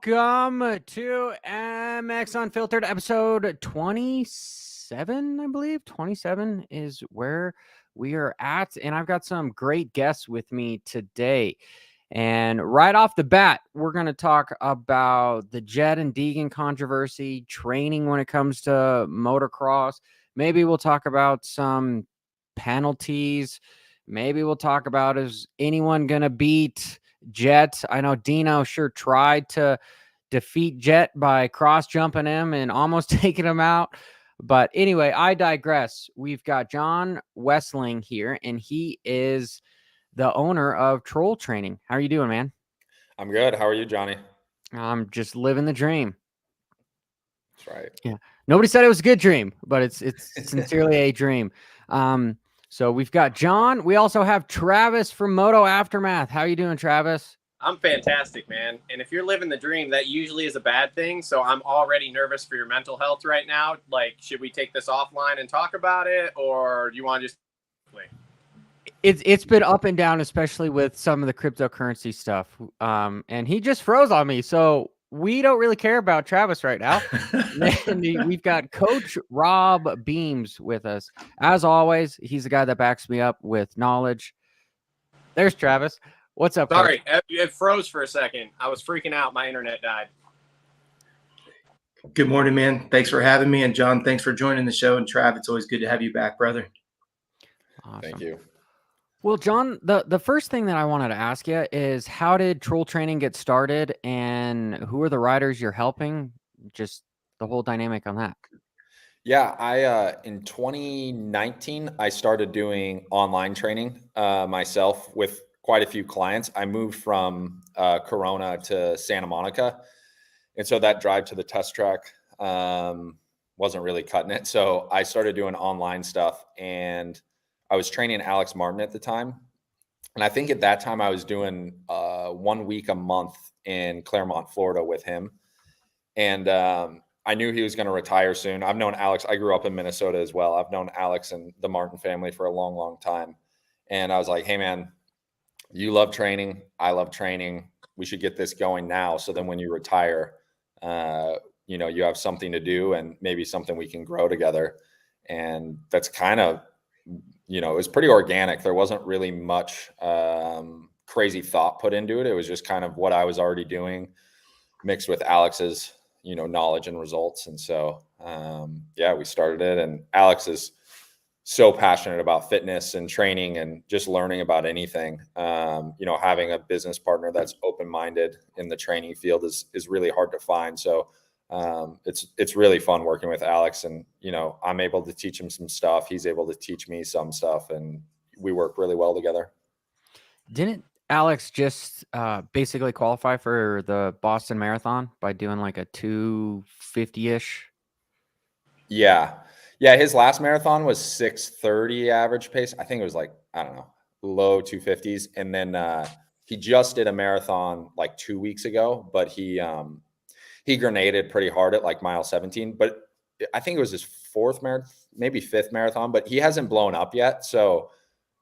Welcome to MX Unfiltered, episode 27, I believe. 27 is where we are at, and I've got some great guests with me today. And right off the bat, we're going to talk about the Jett and Degan controversy, training when it comes to motocross. Maybe we'll talk about some penalties. Maybe we'll talk about, is anyone going to beat Jett? I know Dino sure tried to defeat Jett by cross jumping him and almost taking him out. But anyway, I digress. We've got John Wessling here, and he is the owner of Troll Training. How are you doing, man? I'm good. How are you, Johnny? I'm just living the dream. That's right. Yeah. Nobody said it was a good dream, but it's sincerely a dream. So we've got John. We also have Travis from Moto Aftermath. How you doing, Travis? I'm fantastic, man. And if you're living the dream, that usually is a bad thing. So I'm already nervous for your mental health right now. Like, should we take this offline and talk about it, or do you want to just play? It's been up and down, especially with some of the cryptocurrency stuff. And he just froze on me. So we don't really care about Travis right now. We've got Coach Robb Beams with us. As always, he's the guy that backs me up with knowledge. There's Travis. What's up, Sorry, Coach? it froze for a second. I was freaking out. My internet died. Good morning, man. Thanks for having me. And John, thanks for joining the show. And Trav, it's always good to have you back, brother. Awesome. Thank you. Well, John, the first thing that I wanted to ask you is, how did Troll Training get started, and who are the riders you're helping? Just the whole dynamic on that. Yeah, I in 2019 I started doing online training myself with quite a few clients. I moved from Corona to Santa Monica, and so that drive to the test track wasn't really cutting it. So I started doing online stuff, and I was training Alex Martin at the time. And I think at that time I was doing 1 week a month in Claremont, Florida with him. And I knew he was going to retire soon. I've known Alex. I grew up in Minnesota as well. I've known Alex and the Martin family for a long, long time. And I was like, hey, man, you love training. I love training. We should get this going now. So then when you retire, you have something to do and maybe something we can grow together. And that's kind of, it was pretty organic. There wasn't really much crazy thought put into it. It was just kind of what I was already doing mixed with Alex's, knowledge and results. And so, we started it. And Alex is so passionate about fitness and training and just learning about anything. Having a business partner that's open-minded in the training field is really hard to find. So it's really fun working with Alex, and I'm able to teach him some stuff. He's able to teach me some stuff, and we work really well together. Didn't Alex just basically qualify for the Boston Marathon by doing like a 250-ish? Yeah. His last marathon was 6:30 average pace. I think it was like, I don't know, low 250s. And then he just did a marathon like 2 weeks ago, but he grenaded pretty hard at like mile 17. But I think it was his fourth marathon, maybe fifth marathon, but he hasn't blown up yet. So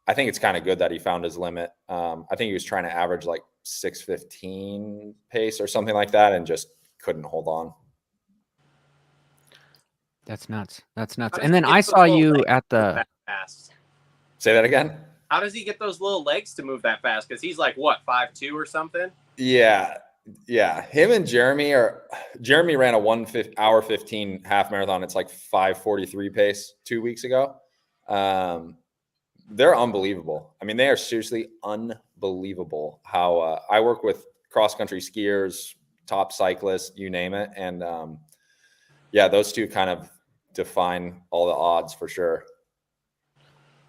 I think it's kind of good that he found his limit. I think he was trying to average like 6:15 pace or something like that, and just couldn't hold on. That's nuts. And then I saw you at the... Say that again? How does he get those little legs to move that fast? Because he's like, what, 5'2" or something? Yeah. Him and Jeremy ran a 1 hour 15 half marathon. It's like 5:43 pace 2 weeks ago. They're unbelievable. I mean, they are seriously unbelievable how I work with cross-country skiers, top cyclists, you name it. And those two kind of define all the odds for sure.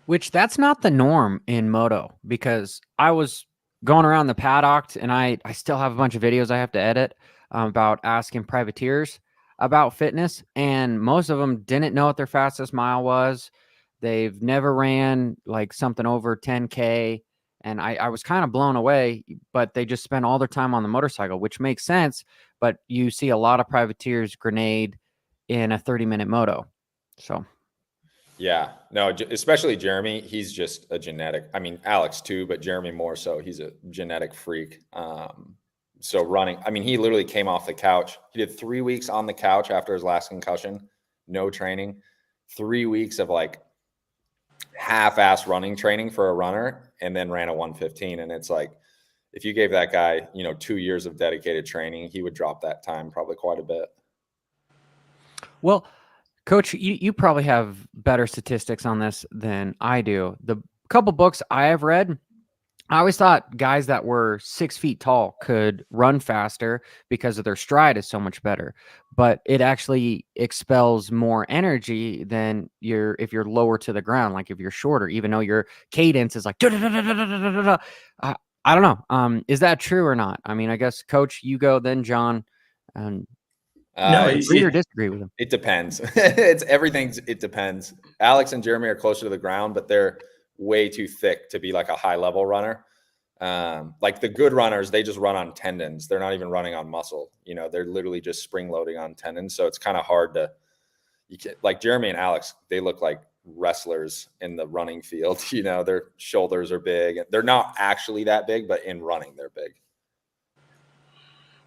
Which that's not the norm in moto, because I was going around the paddock, and I still have a bunch of videos I have to edit about asking privateers about fitness, and most of them didn't know what their fastest mile was. They've never ran like something over 10K, and I was kind of blown away, but they just spend all their time on the motorcycle, which makes sense. But you see a lot of privateers grenade in a 30-minute moto. So yeah, no, especially Jeremy. He's just a genetic. I mean, Alex too, but Jeremy more so. He's a genetic freak. So running, I mean, he literally came off the couch. He did 3 weeks on the couch after his last concussion, no training, 3 weeks of like half-ass running training for a runner, and then ran a 1:15. And it's like, if you gave that guy, 2 years of dedicated training, he would drop that time probably quite a bit. Well, Coach, you probably have better statistics on this than I do. The couple books I have read, I always thought guys that were 6 feet tall could run faster because of their stride is so much better, but it actually expels more energy than if you're lower to the ground, like if you're shorter, even though your cadence is like, I don't know. Is that true or not? I mean, I guess Coach, you go, then John, and No, agree or disagree with him. It depends. It depends. Alex and Jeremy are closer to the ground, but they're way too thick to be like a high level runner. Like the good runners, they just run on tendons. They're not even running on muscle. They're literally just spring loading on tendons. So it's kind of hard like Jeremy and Alex, they look like wrestlers in the running field. Their shoulders are big. They're not actually that big, but in running, they're big.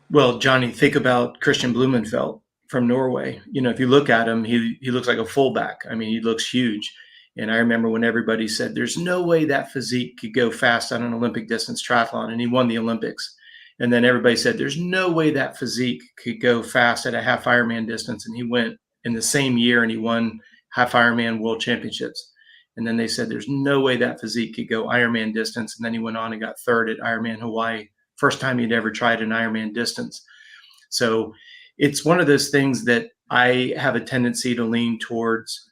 Well, Johnny, think about Christian Blumenfeld from Norway. If you look at him, he looks like a fullback. I mean, he looks huge. And I remember when everybody said, there's no way that physique could go fast on an Olympic distance triathlon, and he won the Olympics. And then everybody said, there's no way that physique could go fast at a half Ironman distance. And he went in the same year and he won half Ironman world championships. And then they said, there's no way that physique could go Ironman distance. And then he went on and got third at Ironman Hawaii. First time he'd ever tried an Ironman distance. So it's one of those things that I have a tendency to lean towards.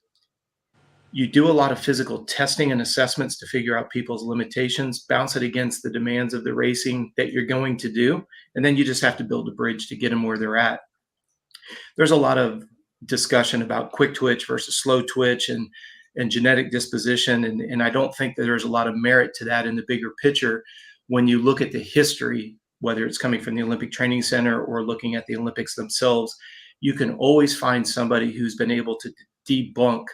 You do a lot of physical testing and assessments to figure out people's limitations, bounce it against the demands of the racing that you're going to do, and then you just have to build a bridge to get them where they're at. There's a lot of discussion about quick twitch versus slow twitch and genetic disposition, and I don't think that there's a lot of merit to that in the bigger picture. When you look at the history, whether it's coming from the Olympic Training Center or looking at the Olympics themselves, you can always find somebody who's been able to debunk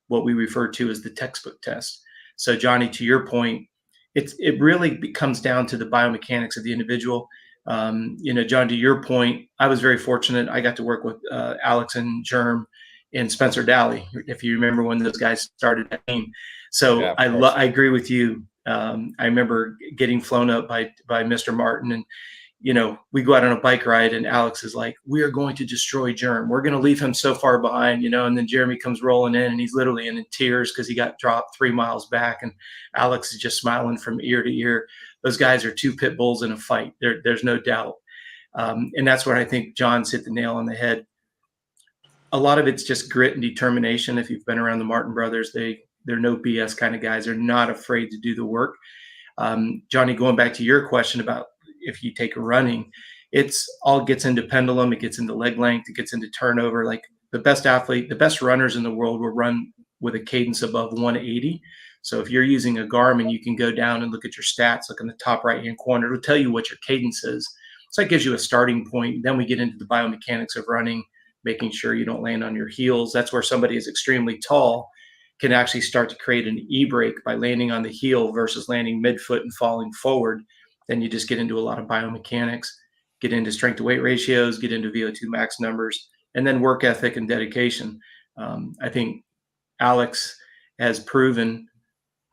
what we refer to as the textbook test. So Johnny, to your point, it really comes down to the biomechanics of the individual. John, to your point, I was very fortunate. I got to work with Alex and Germ and Spencer Daly, if you remember when those guys started that team. So yeah, I agree with you. I remember getting flown up by Mr. Martin, and we go out on a bike ride and Alex is like, we are going to destroy Germ. We're going to leave him so far behind, and then Jeremy comes rolling in and he's literally in tears because he got dropped 3 miles back, and Alex is just smiling from ear to ear. Those guys are two pit bulls in a fight. There's no doubt. And that's where I think John's hit the nail on the head. A lot of it's just grit and determination. If you've been around the Martin brothers, they're no BS kind of guys. They're not afraid to do the work. Johnny, going back to your question about if you take running, it's all gets into pendulum, it gets into leg length, it gets into turnover. Like the best runners in the world will run with a cadence above 180. So if you're using a Garmin, you can go down and look at your stats, look in the top right-hand corner. It'll tell you what your cadence is. So that gives you a starting point. Then we get into the biomechanics of running, making sure you don't land on your heels. That's where somebody is extremely tall can actually start to create an e-brake by landing on the heel versus landing midfoot and falling forward. Then you just get into a lot of biomechanics, get into strength to weight ratios, get into VO2 max numbers, and then work ethic and dedication. I think Alex has proven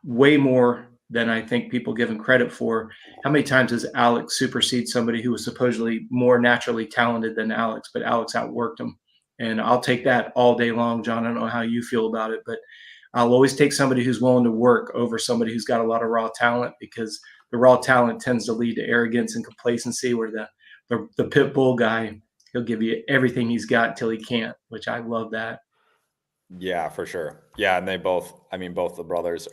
way more than I think people give him credit for. How many times has Alex superseded somebody who was supposedly more naturally talented than Alex, but Alex outworked him? And I'll take that all day long, John. I don't know how you feel about it, but I'll always take somebody who's willing to work over somebody who's got a lot of raw talent, because the raw talent tends to lead to arrogance and complacency, where the pit bull guy, he'll give you everything he's got until he can't, which I love that. Yeah, for sure. Yeah. And both the brothers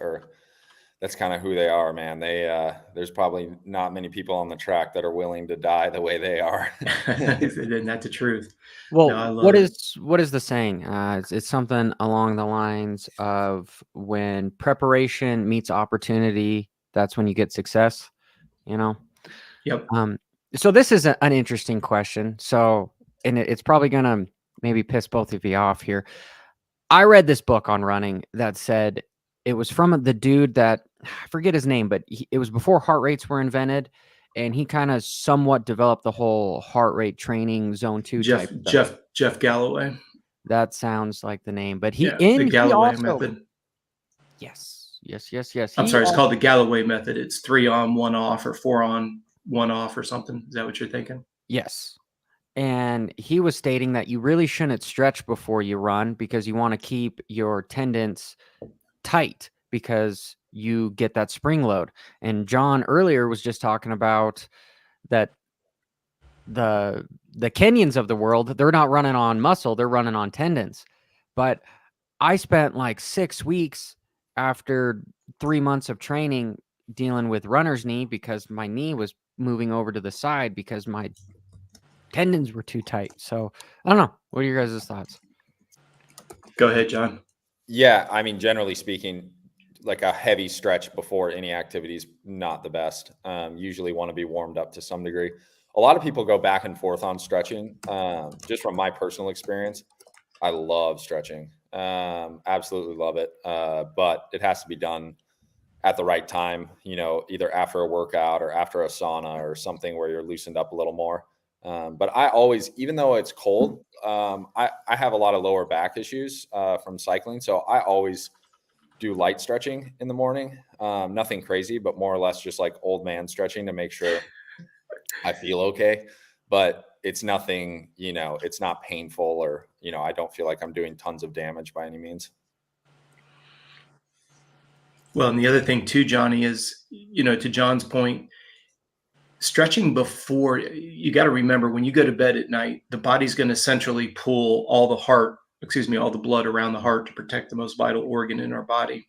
that's kind of who they are, man. There's probably not many people on the track that are willing to die the way they are. And that's the truth. Well, no, what is the saying? It's something along the lines of when preparation meets opportunity, that's when you get success, Yep. So this is an interesting question. So, and it's probably going to maybe piss both of you off here. I read this book on running that said, it was from the dude that, I forget his name, but it was before heart rates were invented. and he kind of somewhat developed the whole heart rate training zone 2 type stuff. Jeff Galloway. That sounds like the name, but the Galloway method. Yes. I'm sorry, it's called the Galloway method. It's 3 on, 1 off, or 4 on, 1 off, or something. Is that what you're thinking? Yes. And he was stating that you really shouldn't stretch before you run because you want to keep your tendons tight because you get that spring load. And John earlier was just talking about that the Kenyans of the world, they're not running on muscle, they're running on tendons. But I spent like 6 weeks after 3 months of training dealing with runner's knee because my knee was moving over to the side because my tendons were too tight. So I don't know. What are your guys' thoughts? Go ahead, John. Yeah, I mean, generally speaking, like a heavy stretch before any activity is not the best. Usually want to be warmed up to some degree. A lot of people go back and forth on stretching. Just from my personal experience, I love stretching. Absolutely love it. But it has to be done at the right time, either after a workout or after a sauna or something where you're loosened up a little more. But I always, even though it's cold, I have a lot of lower back issues from cycling. So I always do light stretching in the morning. Nothing crazy, but more or less just like old man stretching to make sure I feel okay. But it's nothing, it's not painful or, I don't feel like I'm doing tons of damage by any means. Well, and the other thing too, Johnny, is, to John's point, stretching before, you got to remember when you go to bed at night, the body's going to centrally pull all the blood around the heart to protect the most vital organ in our body.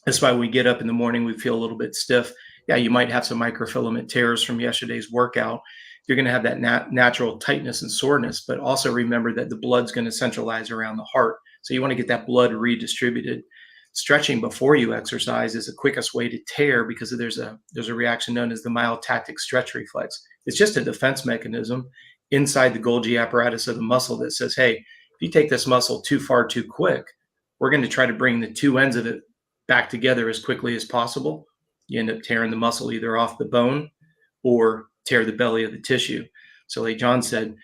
That's why we get up in the morning, we feel a little bit stiff. Yeah, you might have some microfilament tears from yesterday's workout. You're going to have that natural tightness and soreness, but also remember that the blood's going to centralize around the heart. So you want to get that blood redistributed. Stretching before you exercise is the quickest way to tear because there's a reaction known as the myotactic stretch reflex. It's just a defense mechanism inside the Golgi apparatus of the muscle that says, hey, if you take this muscle too far too quick, we're going to try to bring the two ends of it back together as quickly as possible. You end up tearing the muscle either off the bone or tear the belly of the tissue. So like John said,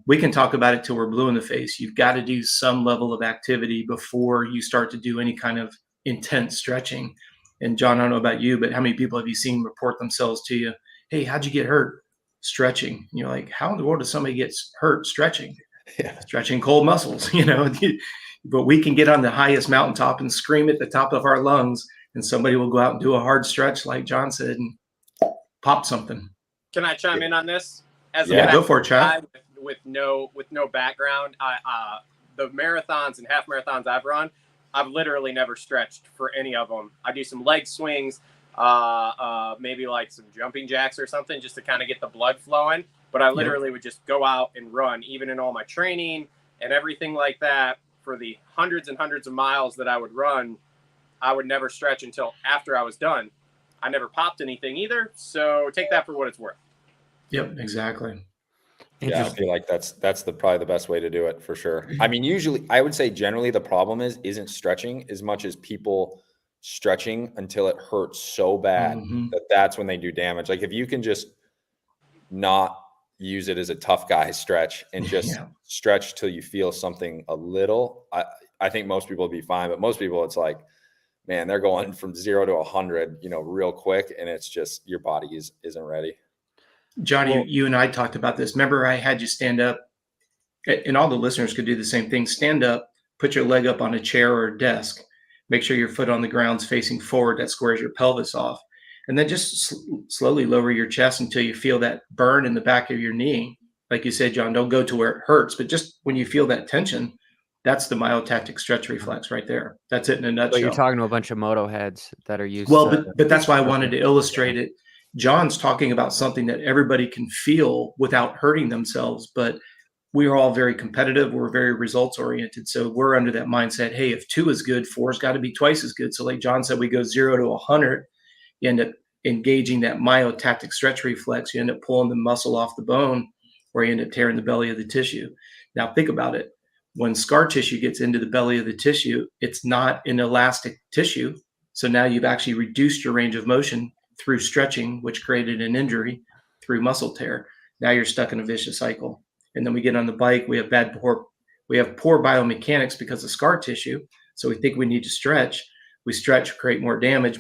we can talk about it till we're blue in the face. You've got to do some level of activity before you start to do any kind of intense stretching. And John, I don't know about you, but how many people have you seen report themselves to you? Hey, how'd you get hurt? Stretching. And you're like, how in the world does somebody get hurt stretching? Yeah. Stretching cold muscles, but we can get on the highest mountaintop and scream at the top of our lungs, and somebody will go out and do a hard stretch, like John said, and pop something. Can I chime in on this? Go for it, Chad. With no background, the marathons and half marathons I've run, I've literally never stretched for any of them. I do some leg swings, maybe like some jumping jacks or something just to kind of get the blood flowing. But I literally would just go out and run, even in all my training and everything like that. For the hundreds and hundreds of miles that I would run, I would never stretch until after I was done. I never popped anything either. So take that for what it's worth. Yep, exactly. Yeah, I feel like that's probably the best way to do it for sure. I mean, usually I would say generally the problem isn't stretching as much as people stretching until it hurts so bad that's when they do damage. Like if you can just not use it as a tough guy stretch and just stretch till you feel something a little, I think most people would be fine. But most people, it's like, man, they're going from 0 to 100, real quick. And it's just your body isn't ready. Johnny, you and I talked about this. Remember, I had you stand up, and all the listeners could do the same thing. Stand up, put your leg up on a chair or a desk. Make sure your foot on the ground's facing forward. That squares your pelvis off. And then just slowly lower your chest until you feel that burn in the back of your knee. Like you said, John, don't go to where it hurts. But just when you feel that tension, that's the myotactic stretch reflex right there. That's it in a nutshell. So you're talking to a bunch of moto heads that are used but that's why I wanted to illustrate it. John's talking about something that everybody can feel without hurting themselves, but we are all very competitive. We're very results oriented. So we're under that mindset. Hey, if 2 is good, 4's got to be twice as good. So like John said, we go 0 to 100. You end up engaging that myotactic stretch reflex. You end up pulling the muscle off the bone, or you end up tearing the belly of the tissue. Now think about it. When scar tissue gets into the belly of the tissue, it's not an elastic tissue. So now you've actually reduced your range of motion through stretching, which created an injury through muscle tear. Now you're stuck in a vicious cycle. And then we get on the bike, we have poor biomechanics because of scar tissue. So we think we need to stretch. We stretch, create more damage,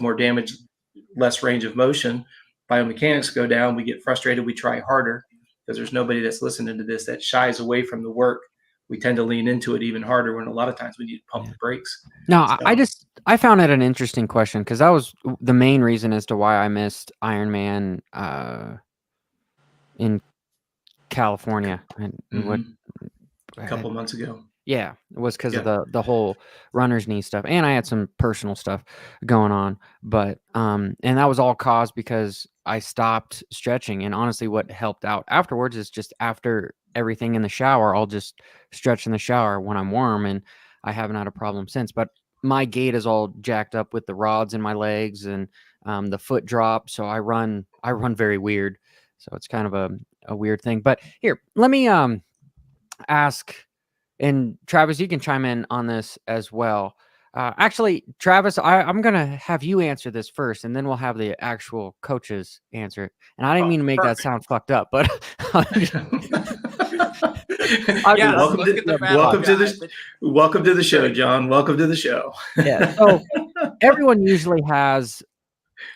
less range of motion. Biomechanics go down. We get frustrated. We try harder because there's nobody that's listening to this that shies away from the work. We tend to lean into it even harder when a lot of times we need to pump the brakes. No, So, I found it an interesting question because that was the main reason as to why I missed Ironman in California and what a couple months ago. Yeah, it was because of the whole runner's knee stuff, and I had some personal stuff going on. But and that was all caused because I stopped stretching. And honestly, what helped out afterwards is just after everything in the shower, I'll just stretch in the shower when I'm warm, and I haven't had a problem since. But my gait is all jacked up with the rods in my legs and the foot drop, so I run very weird. So it's kind of a weird thing. But here, let me ask. And Travis, you can chime in on this as well. Actually, Travis, I'm going to have you answer this first, and then we'll have the actual coaches answer it. And I didn't mean to make that sound fucked up, but welcome to the show, John. Welcome to the show. Yeah. So everyone usually has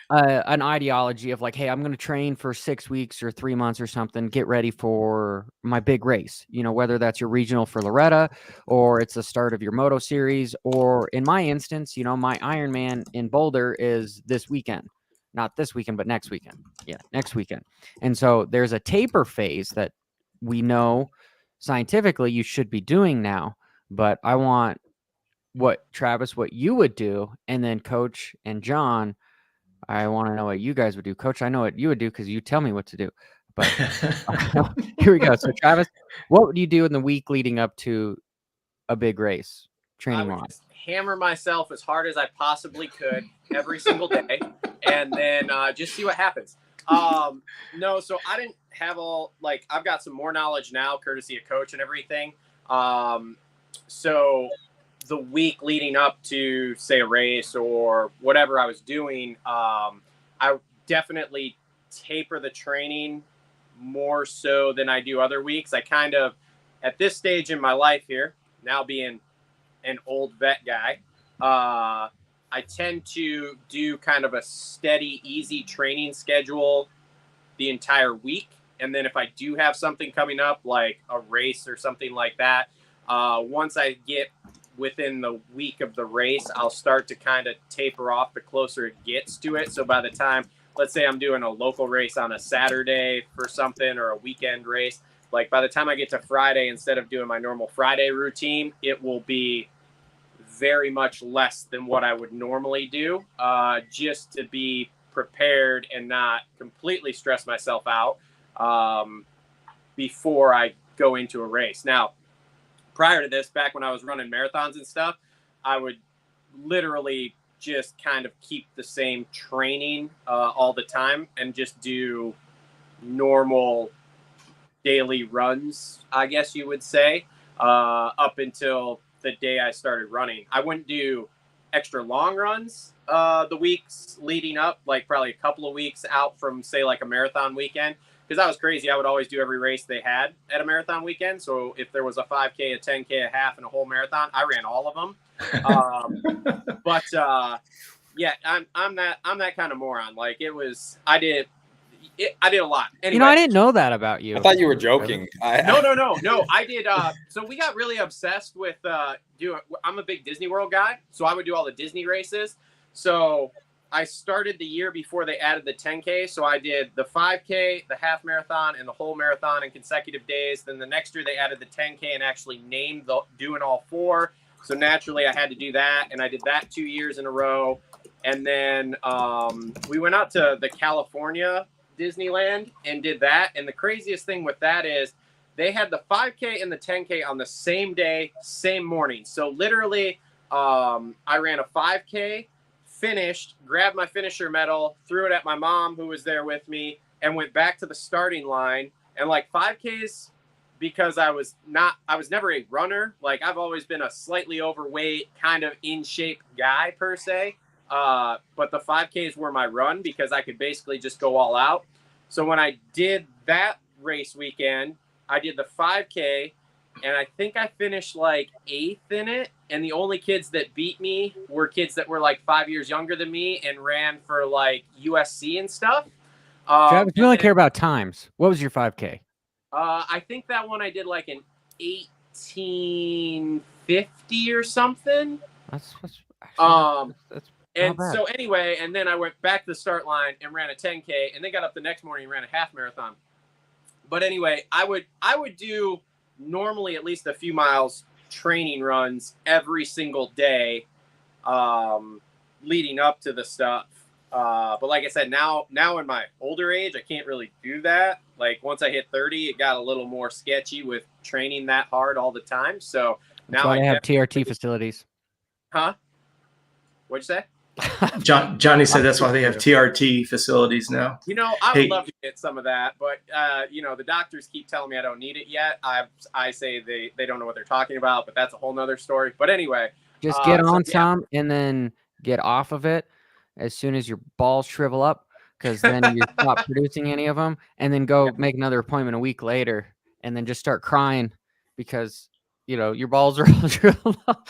an ideology of like, hey, I'm going to train for 6 weeks or 3 months or something, get ready for my big race, whether that's your regional for Loretta or it's the start of your moto series, or in my instance, my Ironman in Boulder is this weekend, not this weekend, but next weekend. Yeah. Next weekend. And so there's a taper phase that we know scientifically you should be doing now, but I want Travis, what you would do. And then Coach and John, I want to know what you guys would do. Coach, I know what you would do because you tell me what to do. But here we go. So, Travis, what would you do in the week leading up to a big race, training wise? Hammer myself as hard as I possibly could every single day, and then just see what happens. No, so I didn't have I've got some more knowledge now, courtesy of Coach and everything. So the week leading up to, say, a race or whatever I was doing, I definitely taper the training more so than I do other weeks. I kind of, at this stage in my life here, now being an old vet guy, I tend to do kind of a steady, easy training schedule the entire week. And then if I do have something coming up, like a race or something like that, once I get within the week of the race, I'll start to kind of taper off the closer it gets to it. So by the time, let's say I'm doing a local race on a Saturday for something, or a weekend race, like by the time I get to Friday, instead of doing my normal Friday routine, it will be very much less than what I would normally do, just to be prepared and not completely stress myself out before I go into a race. Now, prior to this, back when I was running marathons and stuff, I would literally just kind of keep the same training all the time and just do normal daily runs, I guess you would say, up until the day I started running. I wouldn't do extra long runs the weeks leading up, like probably a couple of weeks out from, say, like a marathon weekend. Because that was crazy. I would always do every race they had at a marathon weekend. So if there was a 5K, a 10K, a half, and a whole marathon, I ran all of them. Yeah, I'm that kind of moron. Like I did a lot. Anyway, I didn't know that about you. I thought you were joking. No. I did. So we got really obsessed with I'm a big Disney World guy, so I would do all the Disney races. So I started the year before they added the 10K. So I did the 5K, the half marathon, and the whole marathon in consecutive days. Then the next year they added the 10K and actually named doing all four. So naturally I had to do that. And I did that 2 years in a row. And then we went out to the California Disneyland and did that. And the craziest thing with that is they had the 5K and the 10K on the same day, same morning. So literally I ran a 5K, finished, grabbed my finisher medal, threw it at my mom who was there with me, and went back to the starting line. And like 5Ks, because I was never a runner. Like I've always been a slightly overweight, kind of in shape guy per se. but the 5Ks were my run because I could basically just go all out. So when I did that race weekend, I did the 5K, and I think I finished like 8th in it. And the only kids that beat me were kids that were like 5 years younger than me and ran for like USC and stuff. Travis, you only care about times. What was your 5K? I think that one I did like an 1850 or something. That's And not bad. so anyway, and then I went back to the start line and ran a 10K, and then got up the next morning and ran a half marathon. But anyway, I would do normally at least a few miles training runs every single day, leading up to the stuff. But like I said, now in my older age, I can't really do that. Like once I hit 30, it got a little more sketchy with training that hard all the time. So That's now why I they have TRT facilities. Huh? What'd you say? Johnny said that's why they have TRT facilities now. You know, I would love to get some of that, but you know, the doctors keep telling me I don't need it yet. I say they don't know what they're talking about, but that's a whole nother story. But anyway, Just get on some and then get off of it as soon as your balls shrivel up, because then you stop producing any of them, and then go make another appointment a week later, and then just start crying because you know your balls are all shriveled up.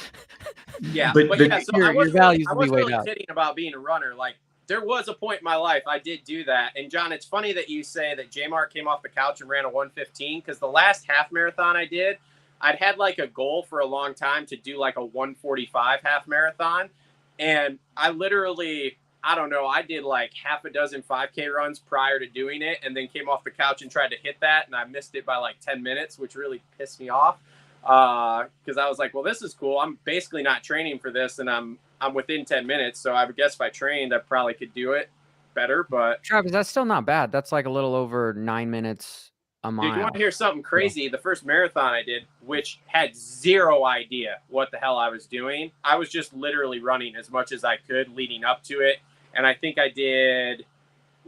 Yeah, but so your values I will be wasn't weighed really out. kidding about being a runner. Like there was a point in my life I did do that. And John, it's funny that you say that J-Mark came off the couch and ran a 1:15, because the last half marathon I did, I'd had like a goal for a long time to do like a 1:45 half marathon. And I literally, I don't know, I did like half a dozen 5K runs prior to doing it, and then came off the couch and tried to hit that, and I missed it by like 10 minutes, which really pissed me off. Because I was like, well, this is cool. I'm basically not training for this, and I'm within 10 minutes. So I would guess if I trained, I probably could do it better. But Travis, that's still not bad. That's like a little over 9 minutes a mile. dude, you want to hear something crazy? The first marathon I did, which had zero idea what the hell I was doing, I was just literally running as much as I could leading up to it. And I think I did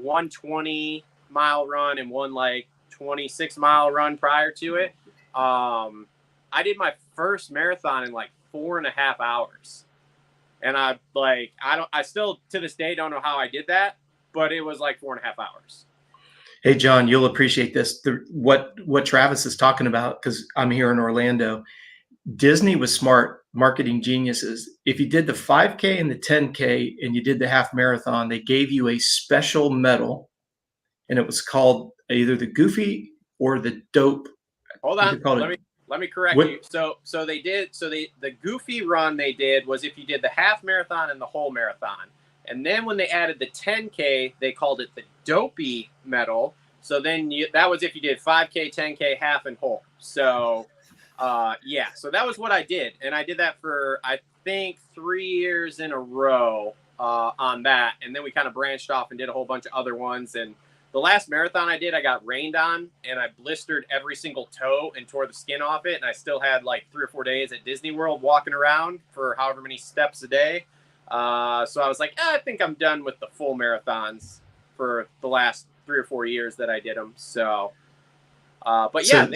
120-mile run and one like 26-mile run prior to it. I did my first marathon in like 4.5 hours. And I still to this day don't know how I did that, but it was like 4.5 hours. Hey, John, you'll appreciate this. What Travis is talking about, because I'm here in Orlando. Disney was smart, marketing geniuses. If you did the 5K and the 10K and you did the half marathon, they gave you a special medal, and it was called either the Goofy or the Dope. Hold on, let me correct you. So the Goofy run they did was if you did the half marathon and the whole marathon. And then when they added the 10K, they called it the Dopey medal. So then that was if you did 5K, 10K, half, and whole. So so that was what I did. And I did that for, I think, 3 years in a row on that. And then we kind of branched off and did a whole bunch of other ones. And the last marathon I did, I got rained on, and I blistered every single toe and tore the skin off it. And I still had like 3 or 4 days at Disney World walking around for however many steps a day. So I was like, I think I'm done with the full marathons for the last 3 or 4 years that I did them. So, but yeah.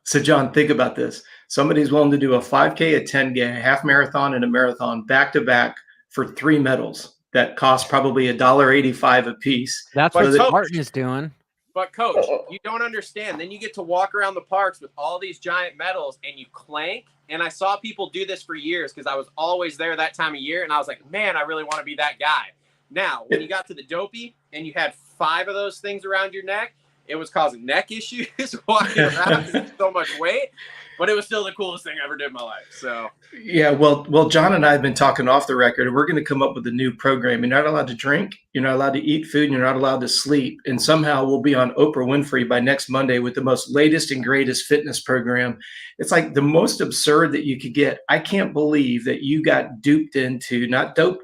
So John, think about this. Somebody's willing to do a 5K, a 10K, a half marathon, and a marathon back to back for 3 medals that cost probably $1.85 a piece. That's what Spartan is doing. But coach, you don't understand. Then you get to walk around the parks with all these giant medals and you clank. And I saw people do this for years because I was always there that time of year. And I was like, man, I really want to be that guy. Now, when you got to the Dopey and you had 5 of those things around your neck, it was causing neck issues walking around because it's so much weight. But it was still the coolest thing I ever did in my life. So yeah, well, John and I have been talking off the record, and we're going to come up with a new program. You're not allowed to drink, you're not allowed to eat food, and you're not allowed to sleep. And somehow we'll be on Oprah Winfrey by next Monday with the most latest and greatest fitness program. It's like the most absurd that you could get. I can't believe that you got not duped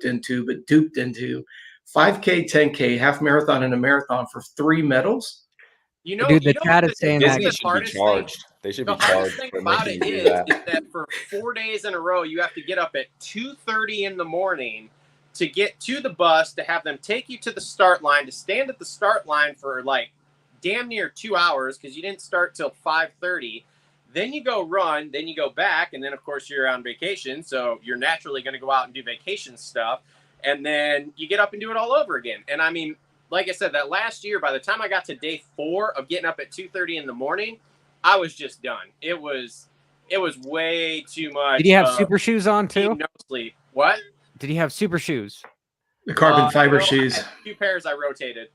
into 5K, 10K, half marathon, and a marathon for 3 medals. You know, dude, the chat is saying that Disney should be charged. They should be charged thing for about making it you do that. is that for 4 days in a row, you have to get up at 2:30 in the morning to get to the bus, to have them take you to the start line, to stand at the start line for like damn near 2 hours because you didn't start till 5:30. Then you go run, then you go back, and then of course you're on vacation, so you're naturally going to go out and do vacation stuff. and then you get up and do it all over again. And I mean, like I said, that last year, by the time I got to day 4 of getting up at 2:30 in the morning, I was just done. It was way too much. Did you have super shoes on too? No sleep. What? Did you have super shoes? The carbon fiber no, shoes. I had 2 pairs I rotated.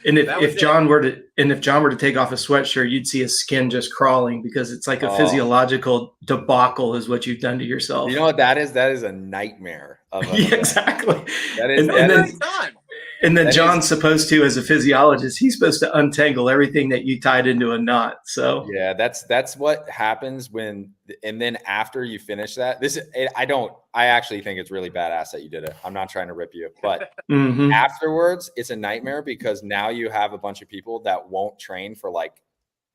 And if John were to take off a sweatshirt, you'd see his skin just crawling because it's like a physiological debacle is what you've done to yourself. You know what that is? That is a nightmare. Yeah, exactly. That is, and then John's supposed to, as a physiologist, he's supposed to untangle everything that you tied into a knot. So yeah, that's what happens when, and then after you finish that, I actually think it's really badass that you did it. I'm not trying to rip you, but afterwards it's a nightmare because now you have a bunch of people that won't train for like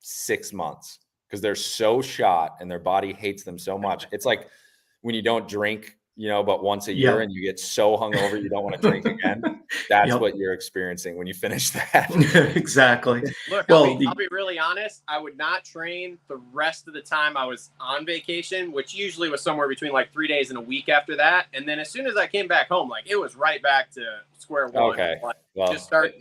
6 months because they're so shot and their body hates them so much. It's like when you don't drink, but once a year and you get so hungover you don't want to drink again. That's what you're experiencing when you finish that. Exactly. Look, I'll be really honest. I would not train the rest of the time I was on vacation, which usually was somewhere between like 3 days and a week after that. And then as soon as I came back home, like it was right back to square one. Okay. Like, Well, just start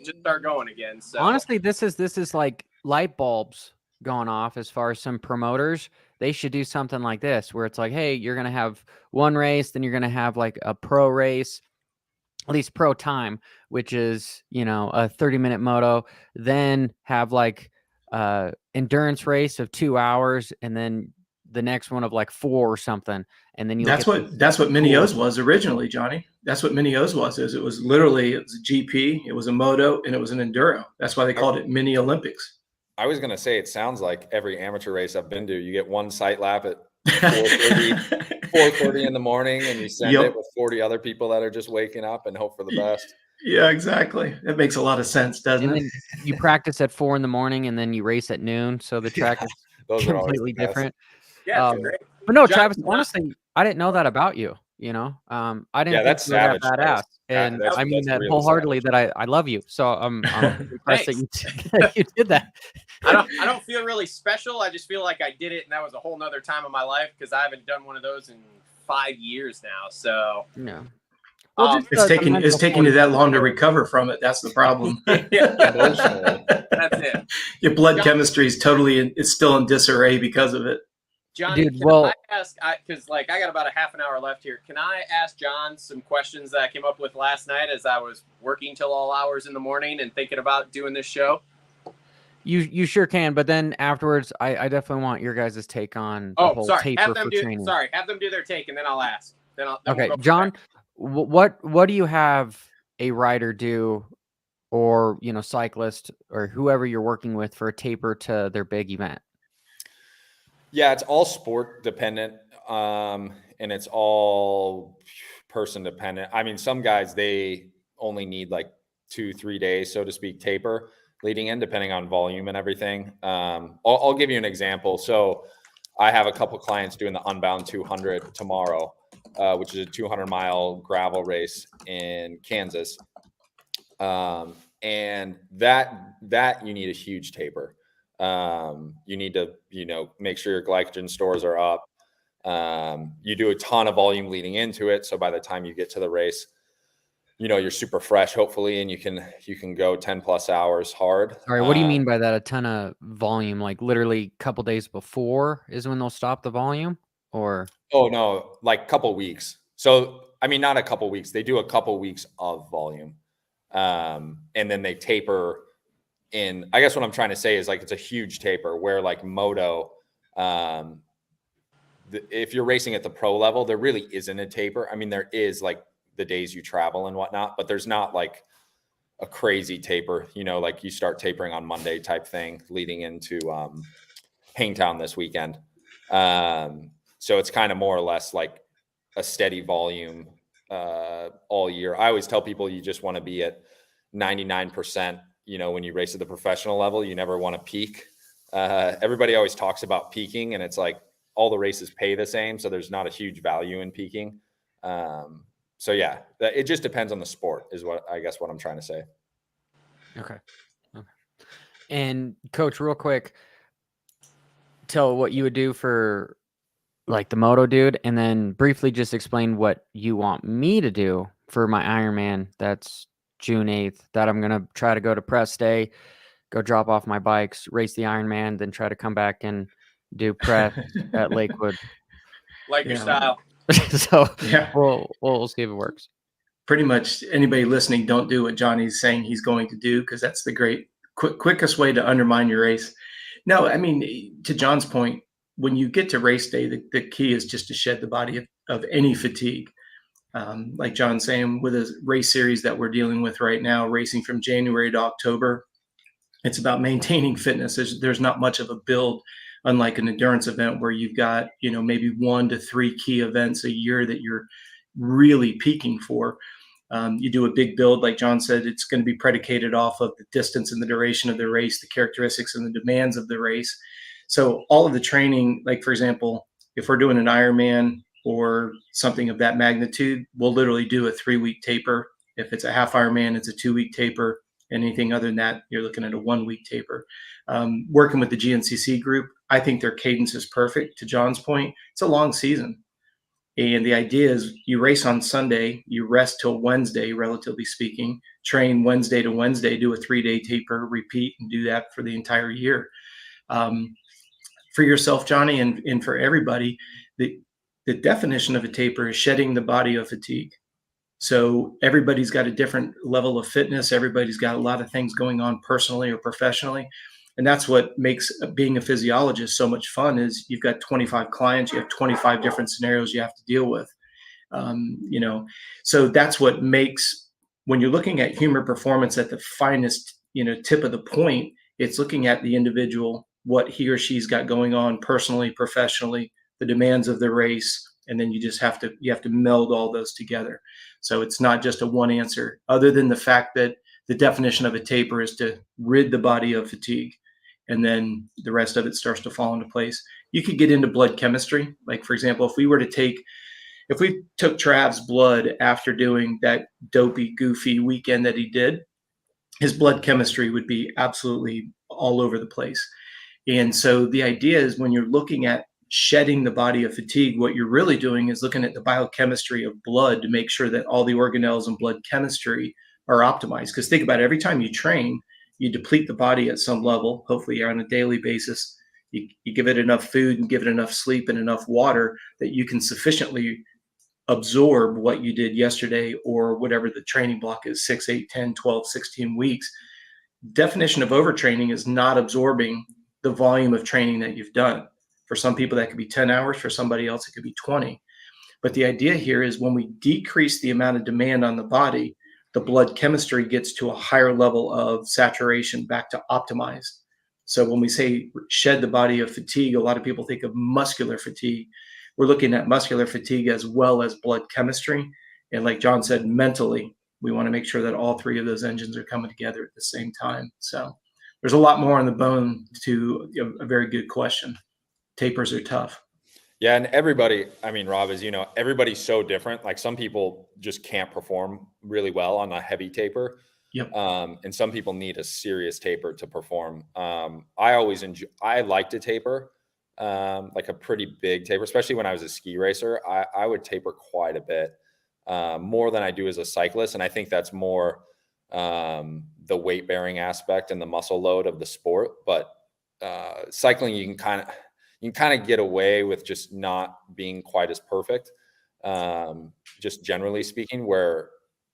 going again. So honestly, this is like light bulbs going off as far as some promoters. They should do something like this where it's like, hey, you're going to have one race, then you're going to have like a pro race, at least pro time, which is, a 30-minute moto, then have like endurance race of 2 hours, and then the next one of like 4 or something. And then that's what Mini O's was originally, Johnny. That's what Mini O's was. It was a GP, it was a moto, and it was an enduro. That's why they called it Mini Olympics. I was going to say, it sounds like every amateur race I've been to, you get one sight lap at 4:30 in the morning, and you send it with 40 other people that are just waking up and hope for the best. Yeah, exactly. That makes a lot of sense, doesn't it? You practice at 4 a.m, and then you race at noon, so the track is completely different. Yeah, great. But no, Travis, honestly, I didn't know that about you. I didn't. Yeah, that's savage. That badass, and I mean that really wholeheartedly. Savage. That I love you. So I'm impressed that you did that. I don't feel really special. I just feel like I did it, and that was a whole nother time of my life because I haven't done one of those in 5 years now. So no. Well, it's taking you that long to recover from it. That's the problem. That's it. Your blood chemistry is it's still in disarray because of it. Johnny, I ask, because I got about a half an hour left here. Can I ask John some questions that I came up with last night as I was working till all hours in the morning and thinking about doing this show? You sure can, but then afterwards, I definitely want your guys' take on the whole taper for training. Have them do their take, and then I'll ask. Then okay, we'll John, what do you have a rider do, or cyclist or whoever you're working with for a taper to their big event? Yeah, it's all sport dependent, and it's all person dependent. I mean, some guys, they only need like 2-3 days, so to speak, taper leading in, depending on volume and everything. I'll give you an example. So I have a couple clients doing the Unbound 200 tomorrow, which is a 200-mile gravel race in Kansas. And that you need a huge taper. You need to, make sure your glycogen stores are up. You do a ton of volume leading into it. So by the time you get to the race, you're super fresh, hopefully, and you can go 10 plus hours hard. All right. What do you mean by that? A ton of volume, like literally a couple days before is when they'll stop the volume, or? Oh no, like a couple weeks. So, I mean, not a couple weeks. They do a couple weeks of volume. And then they taper in. I guess what I'm trying to say is it's a huge taper where like moto, if you're racing at the pro level, there really isn't a taper. I mean, there is like the days you travel and whatnot, but there's not like a crazy taper, like you start tapering on Monday type thing leading into Hangtown this weekend. So it's kind of more or less like a steady volume all year. I always tell people you just want to be at 99%. When you race at the professional level, you never want to peak. Everybody always talks about peaking, and it's like all the races pay the same, so there's not a huge value in peaking. So yeah, it just depends on the sport is what I'm trying to say. Okay. And coach, real quick, tell what you would do for like the moto dude, and then briefly just explain what you want me to do for my Ironman. That's June 8th, that I'm going to try to go to press day, go drop off my bikes, race the Ironman, then try to come back and do press at Lakewood. Like your Yeah. style. So Yeah. we'll see if it works. Pretty much anybody listening, don't do what Johnny's saying he's going to do, because that's the quickest way to undermine your race. No, I mean, to John's point, when you get to race day, the key is just to shed the body of any fatigue. Like John's saying, with a race series that we're dealing with right now, racing from January to October, it's about maintaining fitness. There's not much of a build, unlike an endurance event where you've got, maybe 1 to 3 key events a year that you're really peaking for. You do a big build, like John said, it's going to be predicated off of the distance and the duration of the race, the characteristics and the demands of the race. So all of the training, like for example, if we're doing an Ironman or something of that magnitude, we'll literally do a 3-week taper. If it's a half Ironman, it's a 2-week taper. Anything other than that, you're looking at a 1-week taper. Working with the GNCC group, I think their cadence is perfect. To John's point, it's a long season. And the idea is you race on Sunday, you rest till Wednesday, relatively speaking, train Wednesday to Wednesday, do a 3-day taper, repeat, and do that for the entire year. For yourself, Johnny, and for everybody, the definition of a taper is shedding the body of fatigue. So everybody's got a different level of fitness. Everybody's got a lot of things going on personally or professionally. And that's what makes being a physiologist so much fun, is you've got 25 clients, you have 25 different scenarios you have to deal with. So that's what makes, when you're looking at human performance at the finest, tip of the point, it's looking at the individual, what he or she's got going on personally, professionally, the demands of the race, and then you have to meld all those together. So it's not just a one answer, other than the fact that the definition of a taper is to rid the body of fatigue, and then the rest of it starts to fall into place. You could get into blood chemistry. Like, for example, if we took Trav's blood after doing that dopey, goofy weekend that he did, his blood chemistry would be absolutely all over the place. And so the idea is, when you're looking at shedding the body of fatigue, what you're really doing is looking at the biochemistry of blood to make sure that all the organelles and blood chemistry are optimized. Because think about it, every time you train, you deplete the body at some level, hopefully on a daily basis. You give it enough food and give it enough sleep and enough water that you can sufficiently absorb what you did yesterday, or whatever the training block is, 6, 8, 10, 12, 16 weeks. Definition of overtraining is not absorbing the volume of training that you've done. For some people, that could be 10 hours. For somebody else, it could be 20. But the idea here is, when we decrease the amount of demand on the body, the blood chemistry gets to a higher level of saturation, back to optimized. So when we say shed the body of fatigue, a lot of people think of muscular fatigue. We're looking at muscular fatigue as well as blood chemistry. And like John said, mentally, we want to make sure that all 3 of those engines are coming together at the same time. So there's a lot more on the bone to a very good question. Tapers are tough. Yeah. And everybody, I mean, Rob, as you know, everybody's so different. Like, some people just can't perform really well on a heavy taper. Yep. And some people need a serious taper to perform. I like to taper, like a pretty big taper, especially when I was a ski racer. I would taper quite a bit, more than I do as a cyclist. And I think that's more the weight bearing aspect and the muscle load of the sport. But cycling, you can kind of get away with just not being quite as perfect, just generally speaking, where,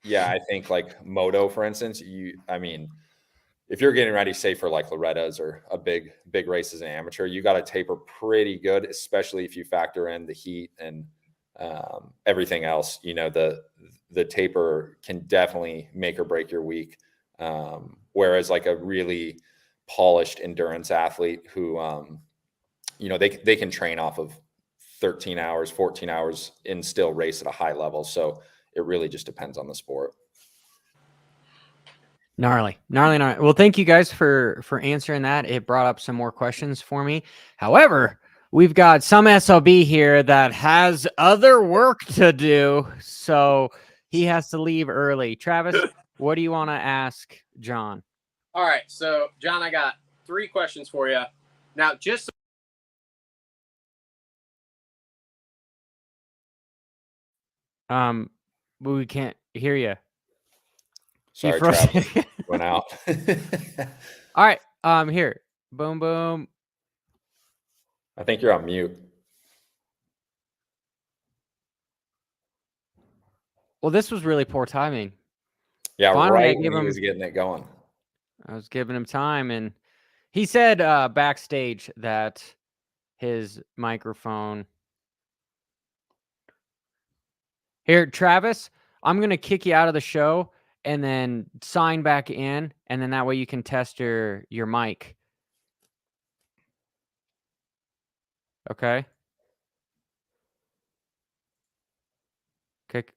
yeah, I think like moto, for instance, if you're getting ready, say for like Loretta's or a big race as an amateur, you got to taper pretty good, especially if you factor in the heat and everything else. The taper can definitely make or break your week. Whereas like a really polished endurance athlete who, they can train off of 13 hours, 14 hours and still race at a high level. So it really just depends on the sport. Gnarly. Well, thank you guys for answering that. It brought up some more questions for me. However, we've got some SLB here that has other work to do, so he has to leave early. Travis, what do you want to ask John? All right. So, John, I got 3 questions for you. Now, just But we can't hear you. Sorry, froze. Travis went out. All right. Here. Boom, boom. I think you're on mute. Well, this was really poor timing. Yeah, Finally, right when he was getting it going. I was giving him time, and he said backstage that his microphone. Here, Travis, I'm going to kick you out of the show and then sign back in, and then that way you can test your mic. Okay? Kick.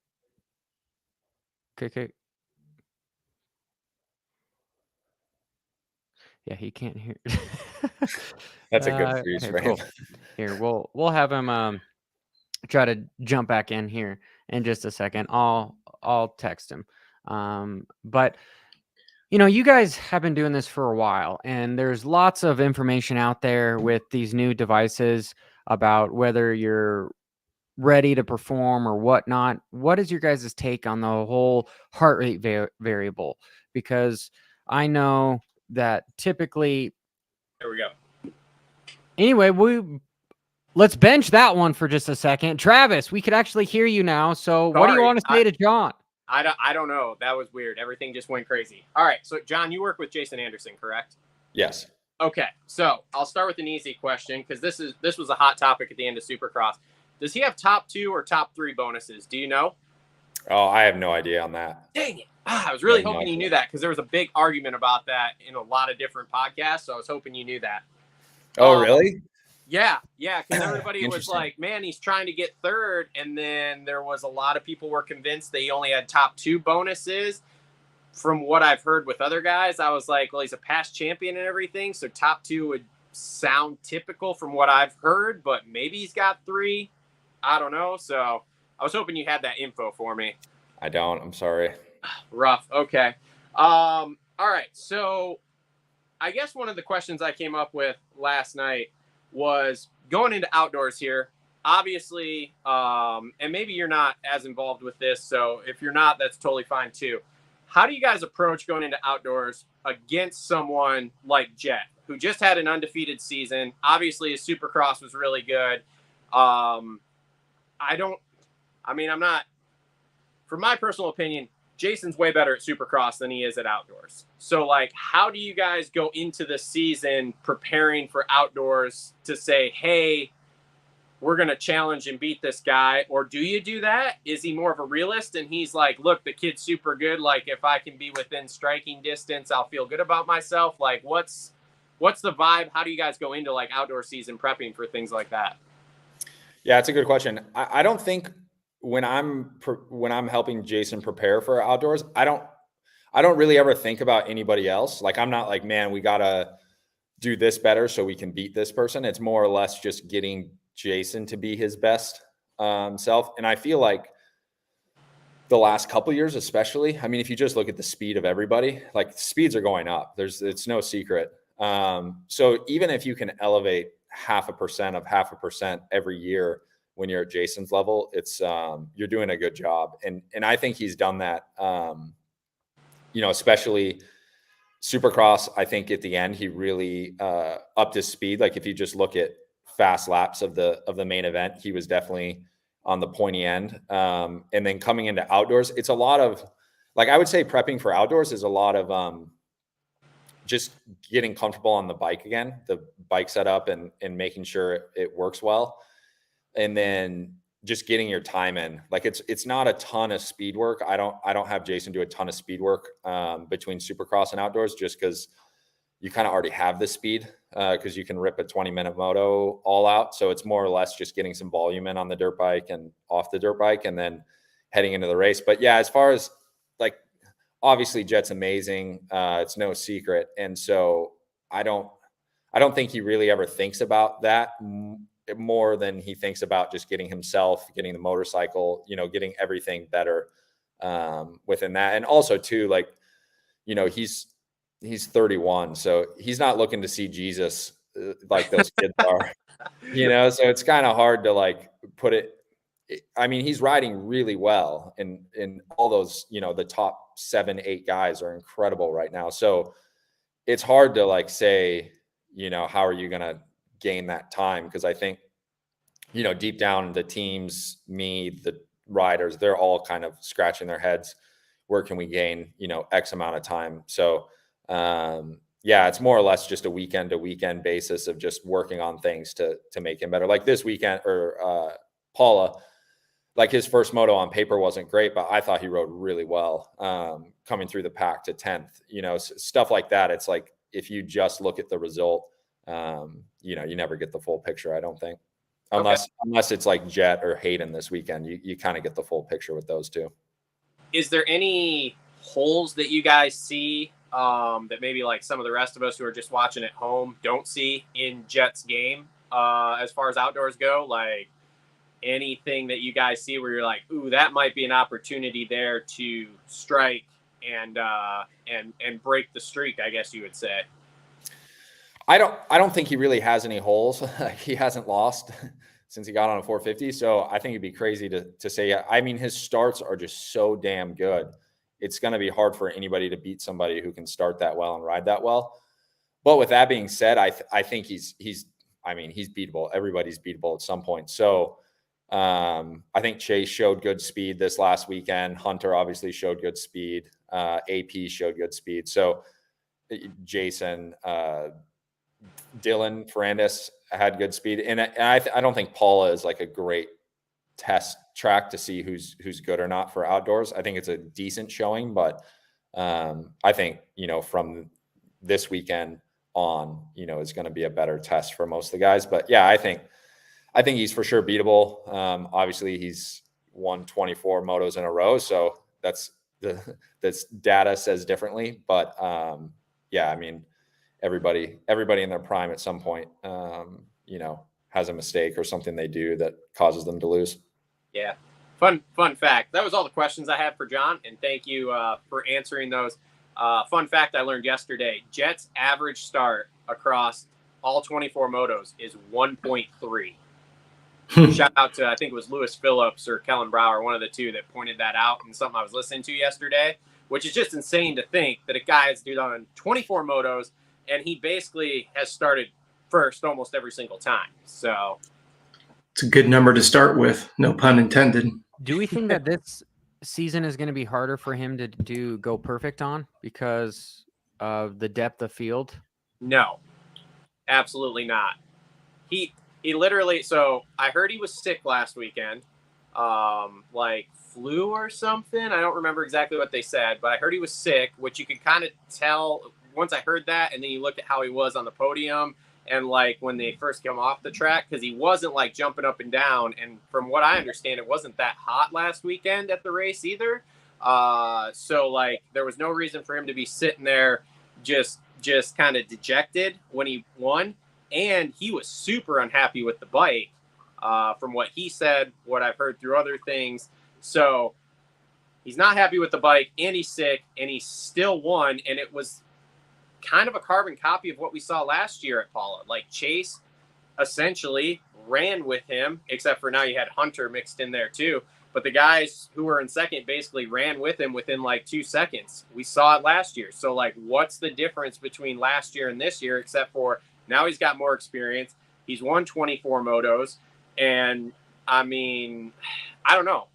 Yeah, he can't hear. That's a good freeze okay, for cool. him. Here, we'll have him try to jump back in here in just a second. I'll text him. But you guys have been doing this for a while, and there's lots of information out there with these new devices about whether you're ready to perform or whatnot. What is your guys' take on the whole heart rate variable? Because I know that typically. There we go. Anyway, let's bench that one for just a second. Travis, we could actually hear you now. So what do you want to say to John? I don't know. That was weird. Everything just went crazy. All right. So, John, you work with Jason Anderson, correct? Yes. Okay. So I'll start with an easy question because this was a hot topic at the end of Supercross. Does he have top 2 or top 3 bonuses? Do you know? Oh, I have no idea on that. Dang it. I was really hoping you knew that because there was a big argument about that in a lot of different podcasts. So I was hoping you knew that. Oh, really? Yeah. Because everybody was like, man, he's trying to get third. And then there was a lot of people were convinced that he only had top 2 bonuses. From what I've heard with other guys, I was like, well, he's a past champion and everything. So top 2 would sound typical from what I've heard, but maybe he's got 3. I don't know. So I was hoping you had that info for me. I don't. I'm sorry. Rough. Okay. All right. So I guess one of the questions I came up with last night was going into outdoors here. Obviously, and maybe you're not as involved with this. So if you're not, that's totally fine too. How do you guys approach going into outdoors against someone like Jett, who just had an undefeated season? Obviously, his Supercross was really good. I'm not, from my personal opinion, Jason's way better at Supercross than he is at outdoors. So, like, how do you guys go into the season preparing for outdoors to say, hey, we're going to challenge and beat this guy? Or do you do that? Is he more of a realist and he's like, look, the kid's super good. Like, if I can be within striking distance, I'll feel good about myself. Like, what's the vibe? How do you guys go into like outdoor season prepping for things like that? Yeah, it's a good question. I don't think when I'm helping Jason prepare for outdoors, I don't really ever think about anybody else. Like, I'm not like, man, we got to do this better so we can beat this person. It's more or less just getting Jason to be his best self. And I feel like the last couple of years, especially, I mean, if you just look at the speed of everybody, like speeds are going up. It's no secret. So even if you can elevate 0.5% every year when you're at Jason's level, it's you're doing a good job. And I think he's done that. Especially Supercross, I think at the end he really upped his speed. Like if you just look at fast laps of the main event, he was definitely on the pointy end. And then coming into outdoors, it's a lot of, like, I would say prepping for outdoors is a lot of just getting comfortable on the bike again, the bike setup and making sure it works well. And then just getting your time in. Like it's not a ton of speed work. I don't have Jason do a ton of speed work between Supercross and outdoors, just because you kind of already have the speed because you can rip a 20-minute moto all out. So it's more or less just getting some volume in on the dirt bike and off the dirt bike and then heading into the race. But yeah, as far as like, obviously Jett's amazing. It's no secret. And so I don't think he really ever thinks about that more than he thinks about just getting himself, getting the motorcycle, getting everything better within that. And also too, like, he's 31, so he's not looking to see Jesus like those kids are, so it's kind of hard to like put it I mean, he's riding really well, and all those, the top 7, 8 guys are incredible right now. So it's hard to like say, how are you going to gain that time? Because I think, deep down, the teams, me, the riders, they're all kind of scratching their heads. Where can we gain, X amount of time? So, yeah, it's more or less just a weekend to weekend basis of just working on things to make him better. Like this weekend, or Paula, like his first moto on paper wasn't great, but I thought he rode really well, coming through the pack to 10th, stuff like that. It's like, if you just look at the result, you never get the full picture, I don't think, unless it's like Jett or Hayden this weekend, you kind of get the full picture with those two. Is there any holes that you guys see that maybe like some of the rest of us who are just watching at home don't see in Jett's game as far as outdoors go? Like anything that you guys see where you're like, ooh, that might be an opportunity there to strike and break the streak, I guess you would say. I don't think he really has any holes. He hasn't lost since he got on a 450. So I think it'd be crazy to say. I mean, his starts are just so damn good. It's going to be hard for anybody to beat somebody who can start that well and ride that well. But with that being said, I think he's beatable. Everybody's beatable at some point. So I think Chase showed good speed this last weekend. Hunter obviously showed good speed. AP showed good speed. So Jason, Dylan Ferrandis had good speed. And I don't think Paula is like a great test track to see who's good or not for outdoors. I think it's a decent showing, but I think, from this weekend on, is going to be a better test for most of the guys. But yeah, I think he's for sure beatable. Obviously he's won 24 motos in a row. So that's data says differently, but yeah, I mean, everybody in their prime at some point, has a mistake or something they do that causes them to lose. Yeah. Fun fact. That was all the questions I had for John, and thank you for answering those. Fun fact I learned yesterday, Jett's average start across all 24 motos is 1.3. Shout out to, I think it was Lewis Phillips or Kellen Brower, one of the two that pointed that out in something I was listening to yesterday, which is just insane to think that a guy has done 24 motos and he basically has started first almost every single time. So it's a good number to start with, no pun intended. Do we think that this season is going to be harder for him to go perfect on because of the depth of field? No, absolutely not. He literally, so I heard he was sick last weekend, like flu or something. I don't remember exactly what they said, but I heard he was sick, which you could kind of tell once I heard that. And then you look at how he was on the podium and like when they first came off the track, because he wasn't like jumping up and down. And from what I understand, it wasn't that hot last weekend at the race either. So like there was no reason for him to be sitting there just kind of dejected when he won. And he was super unhappy with the bike, from what he said, what I've heard through other things. So he's not happy with the bike, and he's sick, and he still won. And it was kind of a carbon copy of what we saw last year at Paula. Like Chase essentially ran with him, except for now you had Hunter mixed in there too. But the guys who were in second basically ran with him within like 2 seconds. We saw it last year. So like, what's the difference between last year and this year, except for now he's got more experience. He's won 24 motos. And I mean, I don't know.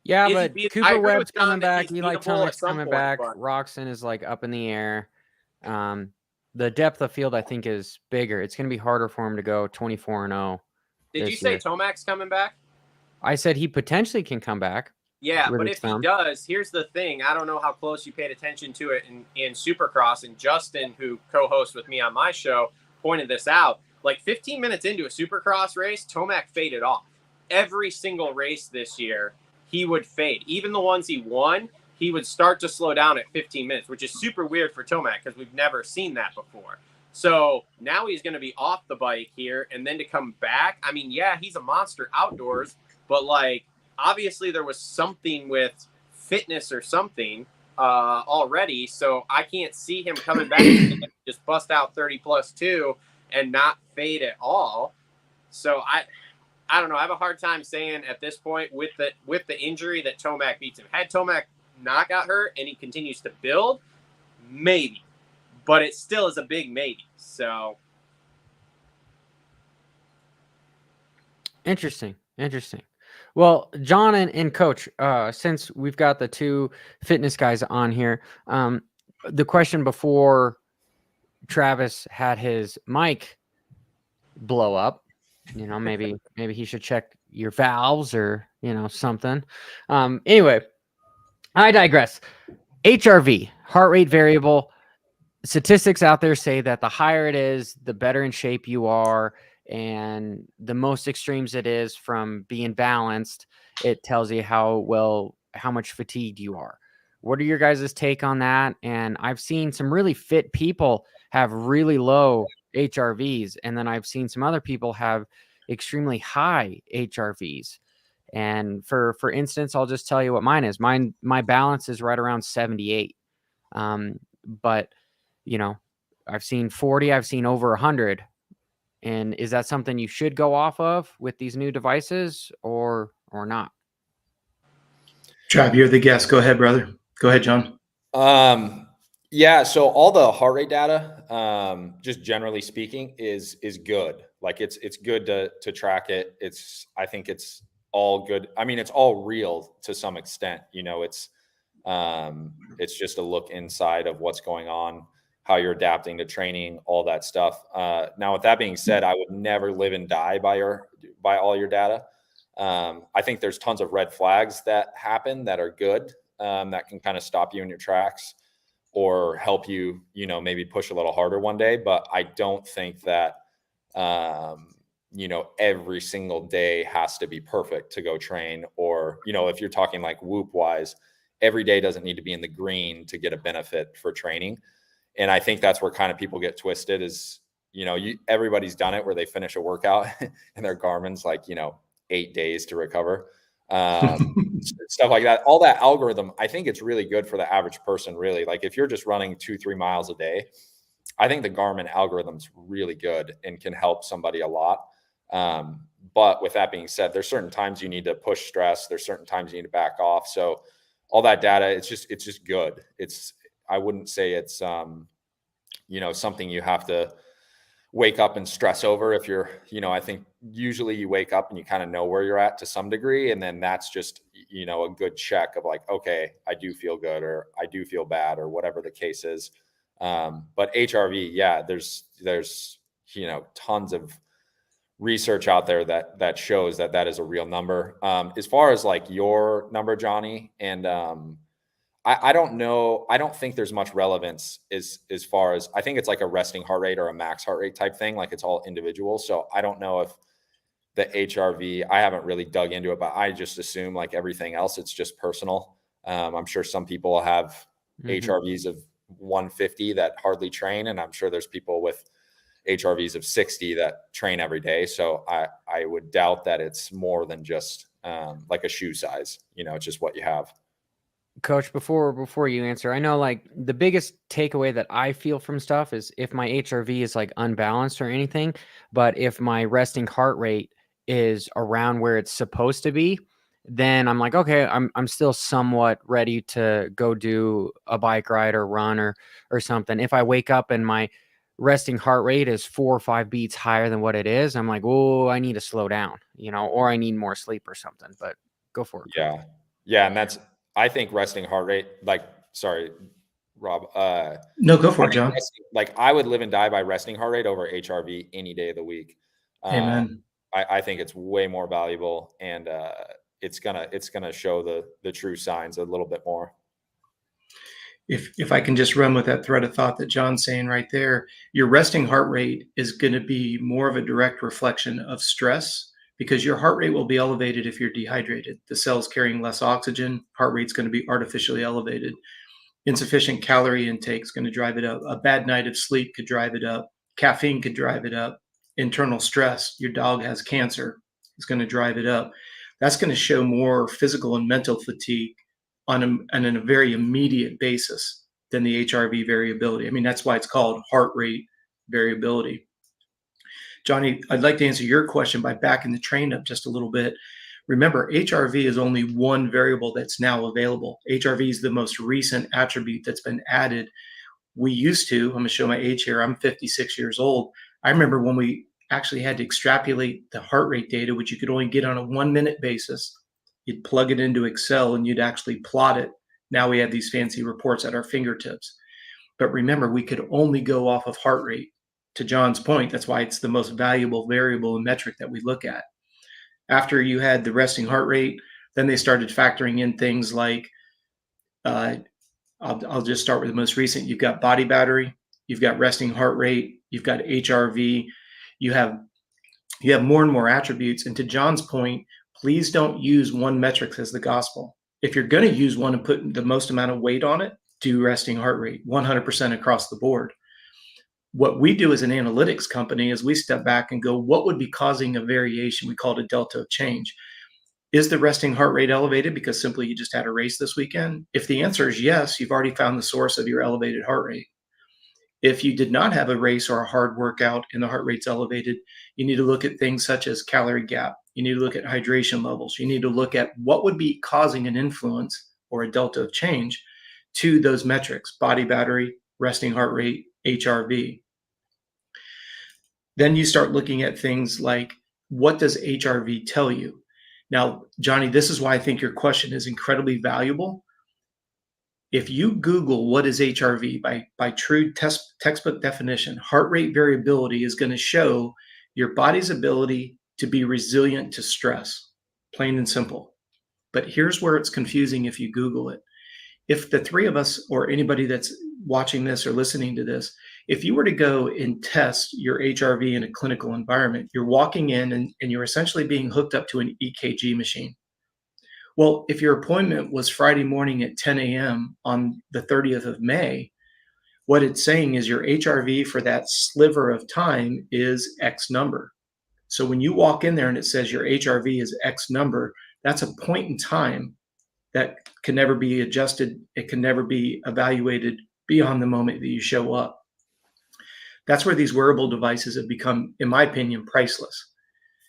But Cooper Webb's coming back. Eli Tomac's coming back. Roxon is like up in the air. The depth of field, I think, is bigger. It's going to be harder for him to go 24-0. Did you say Tomac's coming back? I said he potentially can come back. Yeah, but if he does, here's the thing. I don't know how close you paid attention to it in Supercross. And Justin, who co-hosts with me on my show, pointed this out. Like 15 minutes into a Supercross race, Tomac faded off. Every single race this year, he would fade. Even the ones he won, he would start to slow down at 15 minutes, which is super weird for Tomac because we've never seen that before. So now he's going to be off the bike here, and then to come back, I mean, yeah, he's a monster outdoors, but like, obviously there was something with fitness or something already. So I can't see him coming back and just bust out 30+2 and not fade at all. So I don't know. I have a hard time saying at this point with the injury that Tomac beats him. Had Tomac not got hurt and he continues to build, maybe. But it still is a big maybe. So Interesting. Well, John and Coach, since we've got the two fitness guys on here, the question before Travis had his mic blow up, maybe he should check your valves or something. Anyway, I digress. HRV, heart rate variable. Statistics out there say that the higher it is, the better in shape you are, and the most extremes it is from being balanced, it tells you how much fatigued you are. What are your guys' take on that? And I've seen some really fit people have really low HRVs, and then I've seen some other people have extremely high HRVs. And for instance, I'll just tell you what mine is. My balance is right around 78. But I've seen 40, I've seen over 100. And is that something you should go off of with these new devices or not? Trav, you're the guest. Go ahead, brother. Go ahead, John. Yeah. So all the heart rate data, just generally speaking, is good. Like it's good to track it. I think it's all good. I mean, it's all real to some extent. It's just a look inside of what's going on, how you're adapting to training, all that stuff. Now, with that being said, I would never live and die by all your data. I think there's tons of red flags that happen that are good, that can kind of stop you in your tracks or help you, maybe push a little harder one day. But I don't think that, every single day has to be perfect to go train, or, if you're talking like Whoop wise, every day doesn't need to be in the green to get a benefit for training. And I think that's where kind of people get twisted is, everybody's done it where they finish a workout and their Garmin's like, 8 days to recover. Stuff like that. All that algorithm, I think it's really good for the average person, really. Like if you're just running 2-3 miles a day, I think the Garmin algorithm's really good and can help somebody a lot. But with that being said, there's certain times you need to push stress. There's certain times you need to back off. So all that data, it's just good. I wouldn't say it's, something you have to wake up and stress over. If you're, I think usually you wake up and you kind of know where you're at to some degree. And then that's just, a good check of like, okay, I do feel good, or I do feel bad, or whatever the case is. But HRV, yeah, there's, tons of research out there that shows that is a real number. As far as like your number, Johnny, and, I don't know. I don't think there's much relevance as far as, I think it's like a resting heart rate or a max heart rate type thing. Like it's all individual. So I don't know if the HRV, I haven't really dug into it, but I just assume like everything else, it's just personal. I'm sure some people have HRVs of 150 that hardly train. And I'm sure there's people with HRVs of 60 that train every day. So I would doubt that it's more than just like a shoe size, it's just what you have. Coach, before you answer, I know like the biggest takeaway that I feel from stuff is if my HRV is like unbalanced or anything, but if my resting heart rate is around where it's supposed to be, then I'm like, okay, I'm still somewhat ready to go do a bike ride or run or something. If I wake up and my resting heart rate is 4 or 5 beats higher than what it is, I'm like, oh, I need to slow down, or I need more sleep or something. But go for it. Yeah. Yeah. And I think resting heart rate, sorry, Rob. No, go for it, John. I would live and die by resting heart rate over HRV any day of the week. Amen. I think it's way more valuable, and it's gonna show the true signs a little bit more. If I can just run with that thread of thought that John's saying right there, your resting heart rate is going to be more of a direct reflection of stress, because your heart rate will be elevated if you're dehydrated. The cell's carrying less oxygen, heart rate's going to be artificially elevated. Insufficient calorie intake is going to drive it up. A bad night of sleep could drive it up. Caffeine could drive it up. Internal stress, your dog has cancer, is going to drive it up. That's going to show more physical and mental fatigue on a very immediate basis than the HRV variability. I mean, that's why it's called heart rate variability. Johnny, I'd like to answer your question by backing the train up just a little bit. Remember, HRV is only one variable that's now available. HRV is the most recent attribute that's been added. We used to, I'm going to show my age here, I'm 56 years old. I remember when we actually had to extrapolate the heart rate data, which you could only get on a 1 minute basis. You'd plug it into Excel and you'd actually plot it. Now we have these fancy reports at our fingertips. But remember, we could only go off of heart rate. To John's point, that's why it's the most valuable variable and metric that we look at. After you had the resting heart rate, then they started factoring in things like, I'll just start with the most recent. You've got body battery, you've got resting heart rate, you've got HRV, you have more and more attributes. And to John's point, please don't use one metric as the gospel. If you're going to use one and put the most amount of weight on it, do resting heart rate 100% across the board. What we do as an analytics company is we step back and go, what would be causing a variation? We call it a delta of change. Is the resting heart rate elevated because simply you just had a race this weekend? If the answer is yes, you've already found the source of your elevated heart rate. If you did not have a race or a hard workout and the heart rate's elevated, you need to look at things such as calorie gap. You need to look at hydration levels. You need to look at what would be causing an influence or a delta of change to those metrics: body battery, resting heart rate, HRV. Then you start looking at things like, what does HRV tell you? Now, Johnny, this is why I think your question is incredibly valuable. If you Google what is HRV by true textbook definition, heart rate variability is going to show your body's ability to be resilient to stress, plain and simple. But here's where it's confusing if you Google it. If the three of us or anybody that's watching this or listening to this, if you were to go and test your HRV in a clinical environment, you're walking in and you're essentially being hooked up to an EKG machine. Well, if your appointment was Friday morning at 10 a.m. on the 30th of May, what it's saying is your HRV for that sliver of time is X number. So when you walk in there and it says your HRV is X number, that's a point in time that can never be adjusted. It can never be evaluated beyond the moment that you show up. That's where these wearable devices have become, in my opinion, priceless.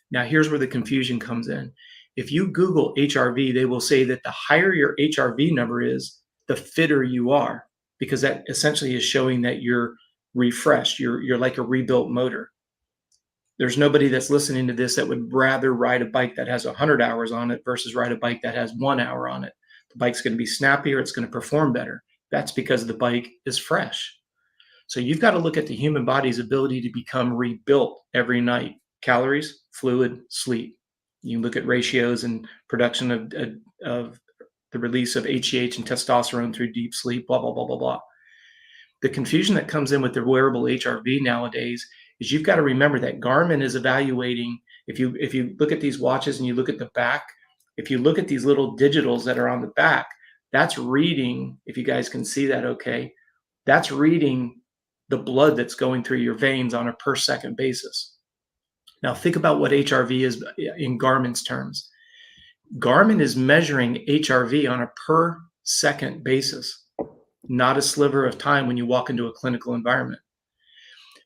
Now, here's where the confusion comes in. If you Google HRV, they will say that the higher your HRV number is, the fitter you are, because that essentially is showing that you're refreshed. You're like a rebuilt motor. There's nobody that's listening to this that would rather ride a bike that has 100 hours on it versus ride a bike that has 1 hour on it. The bike's going to be snappier. It's going to perform better. That's because the bike is fresh. So you've got to look at the human body's ability to become rebuilt every night. Calories, fluid, sleep. You look at ratios and production of the release of HGH and testosterone through deep sleep, blah, blah, blah, blah, blah. The confusion that comes in with the wearable HRV nowadays is you've got to remember that Garmin is evaluating, if you look at these watches and you look at the back, if you look at these little digitals that are on the back, that's reading, if you guys can see that okay, that's reading the blood that's going through your veins on a per second basis. Now think about what HRV is in Garmin's terms. Garmin is measuring HRV on a per second basis, not a sliver of time when you walk into a clinical environment.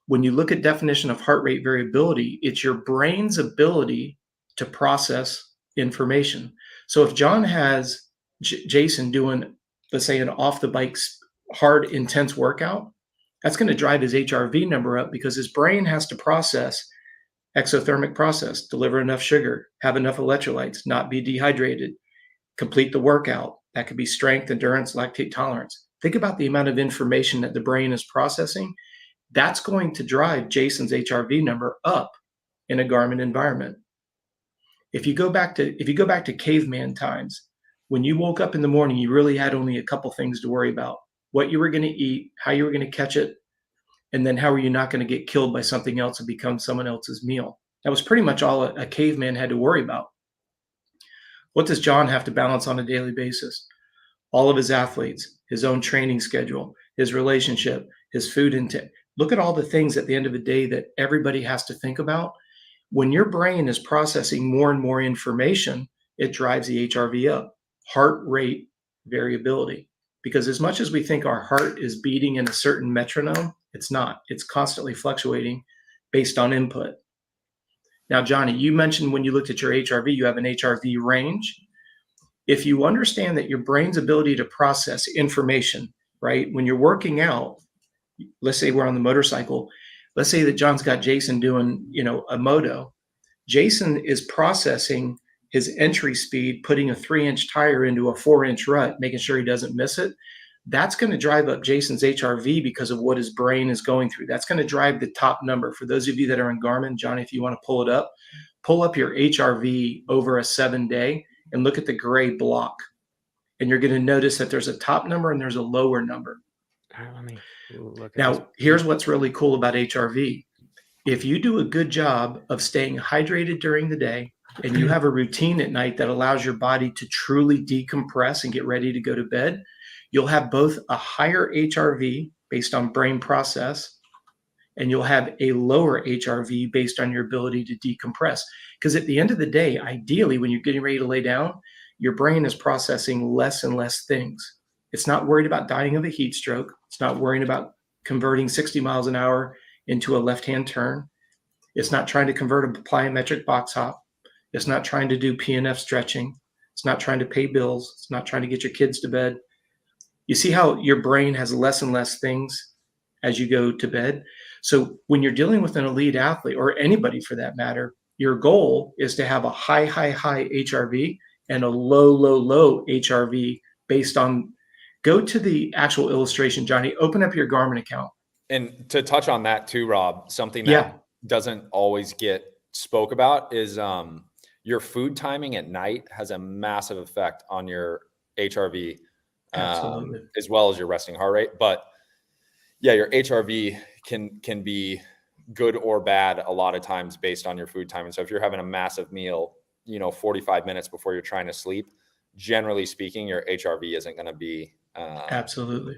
When you look at definition of heart rate variability, it's your brain's ability to process information. So if John has Jason doing, let's say, an off the bike hard, intense workout, that's going to drive his HRV number up because his brain has to process exothermic process, deliver enough sugar, have enough electrolytes, not be dehydrated, complete the workout. That could be strength, endurance, lactate tolerance. Think about the amount of information that the brain is processing. That's going to drive Jason's HRV number up in a Garmin environment. If you go back to caveman times, when you woke up in the morning, you really had only a couple things to worry about: what you were going to eat, how you were going to catch it, and then how are you not going to get killed by something else and become someone else's meal. That was pretty much all a caveman had to worry about. What does John have to balance on a daily basis? All of his athletes, his own training schedule, his relationship, his food intake. Look at all the things at the end of the day that everybody has to think about. When your brain is processing more and more information, it drives the HRV up. Heart rate variability. Because as much as we think our heart is beating in a certain metronome, it's not. It's constantly fluctuating based on input. Now, Johnny, you mentioned when you looked at your HRV, you have an HRV range. If you understand that your brain's ability to process information, right? When you're working out, let's say we're on the motorcycle, let's say that John's got Jason doing, a moto. Jason is processing his entry speed, putting a 3-inch tire into a 4-inch rut, making sure he doesn't miss it. That's going to drive up Jason's HRV because of what his brain is going through. That's going to drive the top number. For those of you that are in Garmin, Johnny, if you want to pull up your HRV over a 7-day and look at the gray block. And you're going to notice that there's a top number and there's a lower number. All right, let me look at Now, this. here's what's really cool about HRV. If you do a good job of staying hydrated during the day and you have a routine at night that allows your body to truly decompress and get ready to go to bed, you'll have both a higher HRV based on brain process, and you'll have a lower HRV based on your ability to decompress. Because at the end of the day, ideally, when you're getting ready to lay down, your brain is processing less and less things. It's not worried about dying of a heat stroke. It's not worrying about converting 60 miles an hour into a left-hand turn. It's not trying to convert a plyometric box hop. It's not trying to do PNF stretching. It's not trying to pay bills. It's not trying to get your kids to bed. You see how your brain has less and less things as you go to bed? So when you're dealing with an elite athlete, or anybody for that matter, your goal is to have a high HRV and a low HRV based on, go to the actual illustration, Johnny, open up your Garmin account. And to touch on that too, Rob, something that doesn't always get spoke about is your food timing at night has a massive effect on your HRV, as well as your resting heart rate. But yeah, your HRV can be good or bad a lot of times based on your food timing. So if you're having a massive meal, 45 minutes before you're trying to sleep, generally speaking, your HRV isn't going to be absolutely,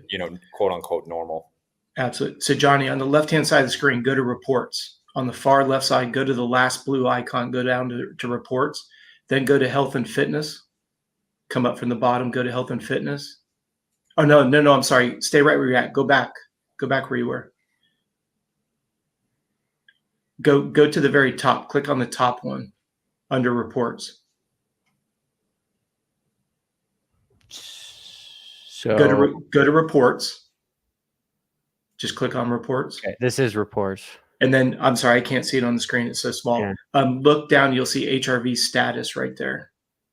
quote unquote normal. Absolutely. So Johnny, on the left-hand side of the screen, go to reports. On the far left side, go to the last blue icon, go down to reports, then go to health and fitness. Come up from the bottom, go to health and fitness. Oh, no, I'm sorry. Stay right where you're at. Go back where you were. Go to the very top. Click on the top one under reports. So go to reports. Just click on reports. Okay, this is reports. And then, I'm sorry, I can't see it on the screen. It's so small. Yeah. Look down, you'll see HRV status right there.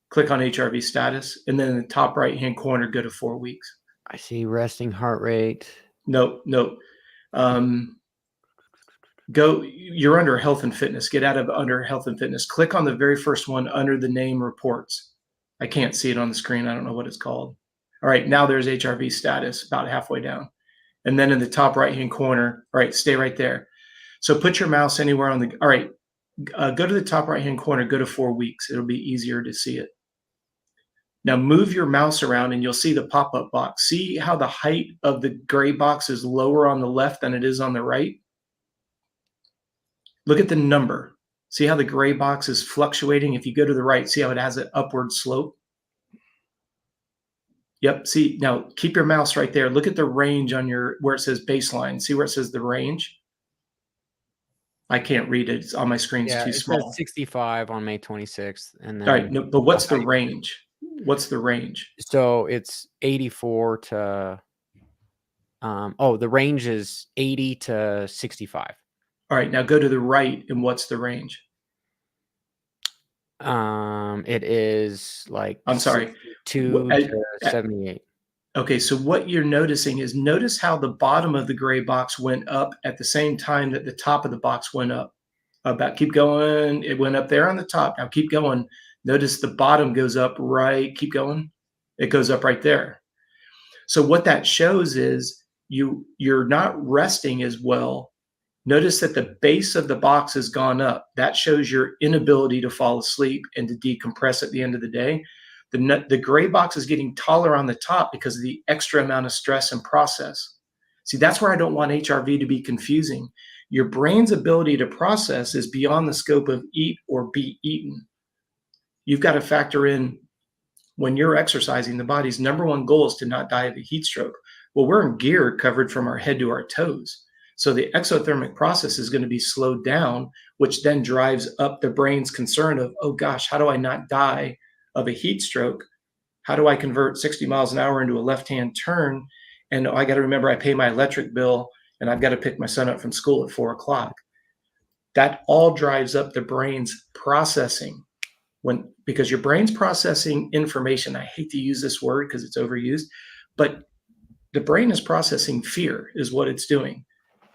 Click on HRV status. And then in the top right-hand corner, go to 4 weeks. I see resting heart rate. No. You're under health and fitness. Get out of under health and fitness. Click on the very first one under the name reports. I can't see it on the screen. I don't know what it's called. All right, now there's HRV status about halfway down. And then in the top right-hand corner, all right, stay right there. So put your mouse anywhere on the, all right, go to the top right-hand corner, go to 4 weeks. It'll be easier to see it. Now move your mouse around and you'll see the pop-up box. See how the height of the gray box is lower on the left than it is on the right? Look at the number. See how the gray box is fluctuating? If you go to the right, see how it has an upward slope? Yep. See, now keep your mouse right there. Look at the range on your, where it says baseline. See where it says the range? I can't read it. It's on my screen. It's too small. Says 65 on May 26th. And then, all right. No, but what's the range? What's the range? So it's 84 to, the range is 80 to 65. All right. Now go to the right. And what's the range? It is like, I'm sorry, 2 to 78. Okay, so what you're noticing is, notice how the bottom of the gray box went up at the same time that the top of the box went up. Keep going. It went up there on the top. Now keep going. Notice the bottom goes up right. Keep going. It goes up right there. So what that shows is you're not resting as well. Notice that the base of the box has gone up. That shows your inability to fall asleep and to decompress at the end of the day. The gray box is getting taller on the top because of the extra amount of stress and process. See, that's where I don't want HRV to be confusing. Your brain's ability to process is beyond the scope of eat or be eaten. You've got to factor in, when you're exercising, the body's number one goal is to not die of a heat stroke. Well, we're in gear covered from our head to our toes. So the exothermic process is going to be slowed down, which then drives up the brain's concern of, oh gosh, how do I not die of a heat stroke? How do I convert 60 miles an hour into a left-hand turn? And I got to remember I pay my electric bill and I've got to pick my son up from school at 4 o'clock. That all drives up the brain's processing because your brain's processing information. I hate to use this word because it's overused, but the brain is processing fear is what it's doing.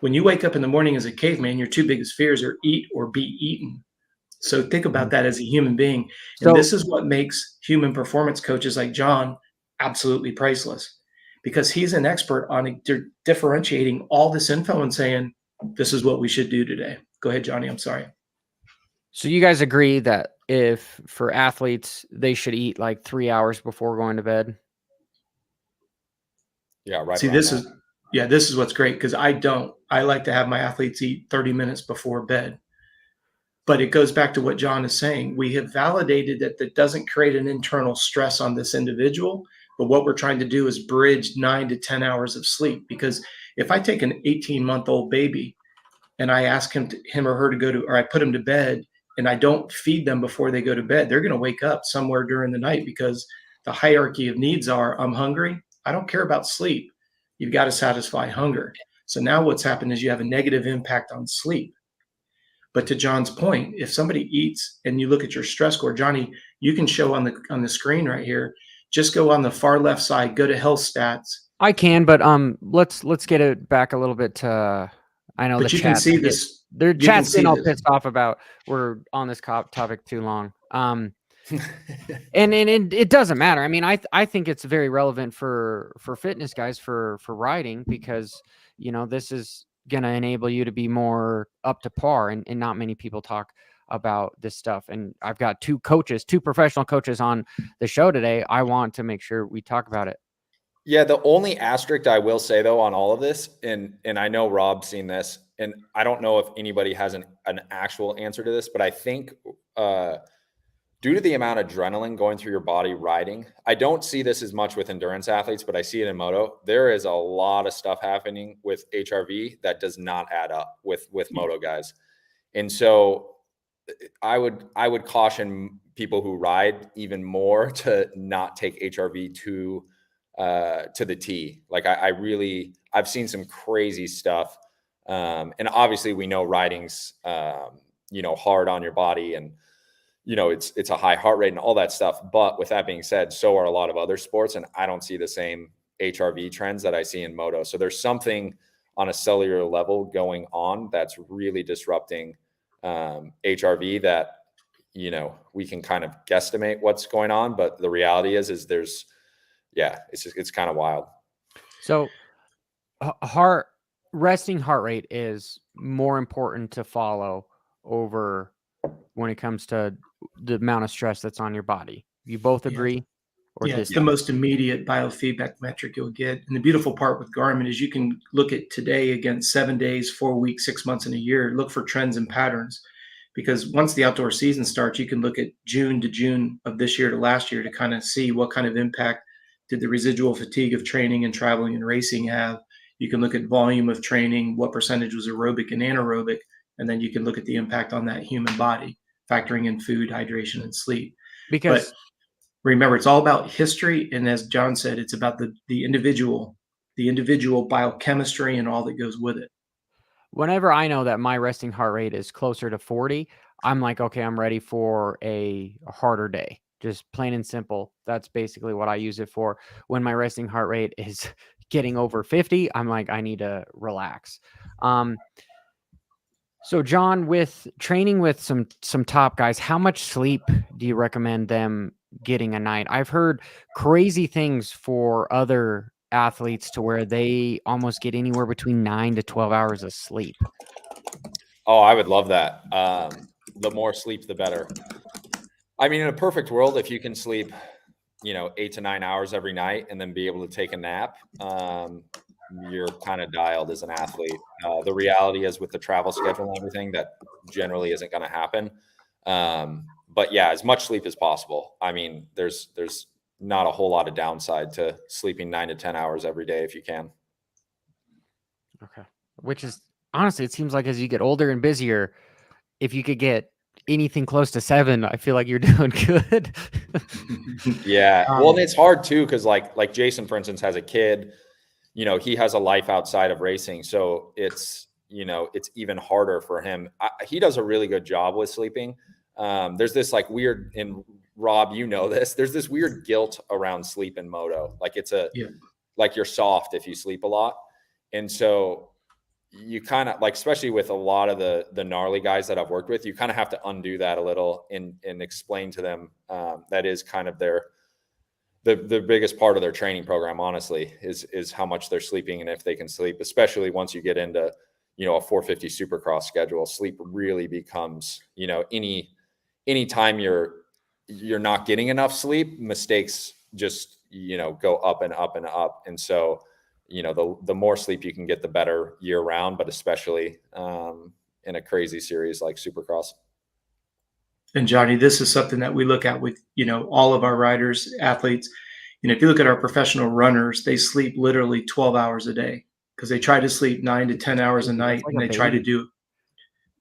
When you wake up in the morning as a caveman, your two biggest fears are eat or be eaten. So think about that as a human being. And this is what makes human performance coaches like John absolutely priceless, because he's an expert on differentiating all this info and saying, this is what we should do today. Go ahead, Johnny. I'm sorry. So you guys agree that if for athletes, they should eat like 3 hours before going to bed? Yeah, right. See, this is what's great, because I like to have my athletes eat 30 minutes before bed. But it goes back to what John is saying. We have validated that doesn't create an internal stress on this individual. But what we're trying to do is bridge 9 to 10 hours of sleep. Because if I take an 18-month-old baby and I ask him or her to go to, or I put him to bed and I don't feed them before they go to bed, they're going to wake up somewhere during the night, because the hierarchy of needs are, I'm hungry. I don't care about sleep. You've got to satisfy hunger. So now what's happened is you have a negative impact on sleep. But to John's point, if somebody eats and you look at your stress score, Johnny, you can show on the screen right here. Just go on the far left side, go to health stats. I can, but let's get it back a little bit to. I know, but you can see this. Their chat's been all pissed off about we're on this topic too long. And it doesn't matter. I mean, I think it's very relevant for fitness guys for riding, because this is going to enable you to be more up to par, and not many people talk about this stuff. And I've got two professional coaches on the show today. I want to make sure we talk about it. Yeah, the only asterisk I will say though on all of this, and I know Robb's seen this, and I don't know if anybody has an actual answer to this, but I think due to the amount of adrenaline going through your body riding, I don't see this as much with endurance athletes, but I see it in moto. There is a lot of stuff happening with HRV that does not add up with moto guys. And so I would caution people who ride even more to not take HRV to the T. Like I've seen some crazy stuff. And obviously we know riding's, hard on your body, and, it's a high heart rate and all that stuff. But with that being said, so are a lot of other sports. And I don't see the same HRV trends that I see in moto. So there's something on a cellular level going on that's really disrupting HRV that, we can kind of guesstimate what's going on. But the reality is it's kind of wild. So resting heart rate is more important to follow over when it comes to the amount of stress that's on your body. You both agree? Yeah, it's the most immediate biofeedback metric you'll get. And the beautiful part with Garmin is you can look at today against 7 days, 4 weeks, 6 months, and a year, look for trends and patterns. Because once the outdoor season starts, you can look at June to June of this year to last year to kind of see what kind of impact did the residual fatigue of training and traveling and racing have. You can look at volume of training, what percentage was aerobic and anaerobic, and then you can look at the impact on that human body, factoring in food, hydration, and sleep. But remember, it's all about history, and as John said, it's about the individual biochemistry and all that goes with it. Whenever I know that my resting heart rate is closer to 40, I'm like, okay, I'm ready for a harder day. Just plain and simple. That's basically what I use it for. When my resting heart rate is getting over 50, I'm like, I need to relax. So John, with training with some top guys, how much sleep do you recommend them getting a night? I've heard crazy things for other athletes to where they almost get anywhere between 9 to 12 hours of sleep. Oh, I would love that. The more sleep, the better. I mean, in a perfect world, if you can sleep, 8 to 9 hours every night and then be able to take a nap, you're kind of dialed as an athlete. The reality is with the travel schedule and everything, that generally isn't going to happen. But yeah, as much sleep as possible. I mean, there's not a whole lot of downside to sleeping 9 to 10 hours every day if you can. Okay. Which is honestly, it seems like as you get older and busier, if you could get anything close to 7, I feel like you're doing good. Yeah. Well, and it's hard too, because like Jason, for instance, has a kid. He has a life outside of racing, so it's it's even harder for him. He does a really good job with sleeping. There's this like weird, and Rob, this. There's this weird guilt around sleep in moto. Like it's like you're soft if you sleep a lot, and so you kind of like, especially with a lot of the gnarly guys that I've worked with, you kind of have to undo that a little and explain to them that is kind of the biggest part of their training program, honestly, is how much they're sleeping and if they can sleep, especially once you get into a 450 supercross schedule. Sleep really becomes any time you're not getting enough sleep, mistakes just go up and up and up. And so the more sleep you can get, the better year round, but especially in a crazy series like Supercross. And Johnny, this is something that we look at with, all of our riders, athletes. If you look at our professional runners, they sleep literally 12 hours a day because they try to sleep 9 to 10 hours a night, and they try to do,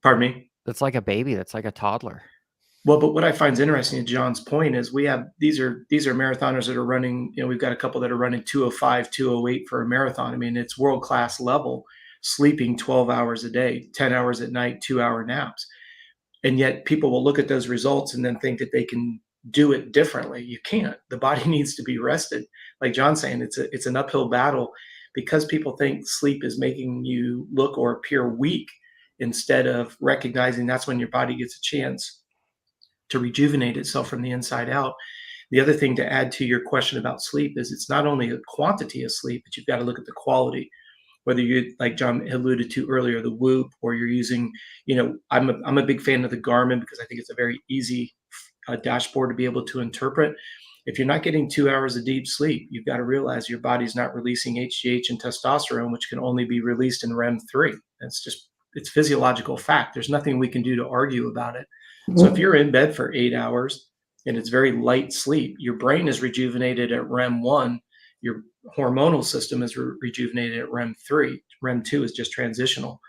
pardon me? That's like a baby. That's like a toddler. Well, but what I find is interesting, John's point, is we have these are marathoners that are running. We've got a couple that are running 205, 208 for a marathon. I mean, it's world class level, sleeping 12 hours a day, 10 hours at night, 2-hour naps, and yet people will look at those results and then think that they can do it differently. You can't. The body needs to be rested. Like John's saying, it's an uphill battle because people think sleep is making you look or appear weak, instead of recognizing that's when your body gets a chance to rejuvenate itself from the inside out. The other thing to add to your question about sleep is it's not only a quantity of sleep, but you've got to look at the quality. Whether you, like John alluded to earlier, the Whoop, or you're using, I'm a big fan of the Garmin because I think it's a very easy dashboard to be able to interpret. If you're not getting 2 hours of deep sleep, you've got to realize your body's not releasing HGH and testosterone, which can only be released in REM 3. It's physiological fact. There's nothing we can do to argue about it. So if you're in bed for 8 hours and it's very light sleep, your brain is rejuvenated at REM 1, your hormonal system is rejuvenated at REM 3. REM 2 is just transitional.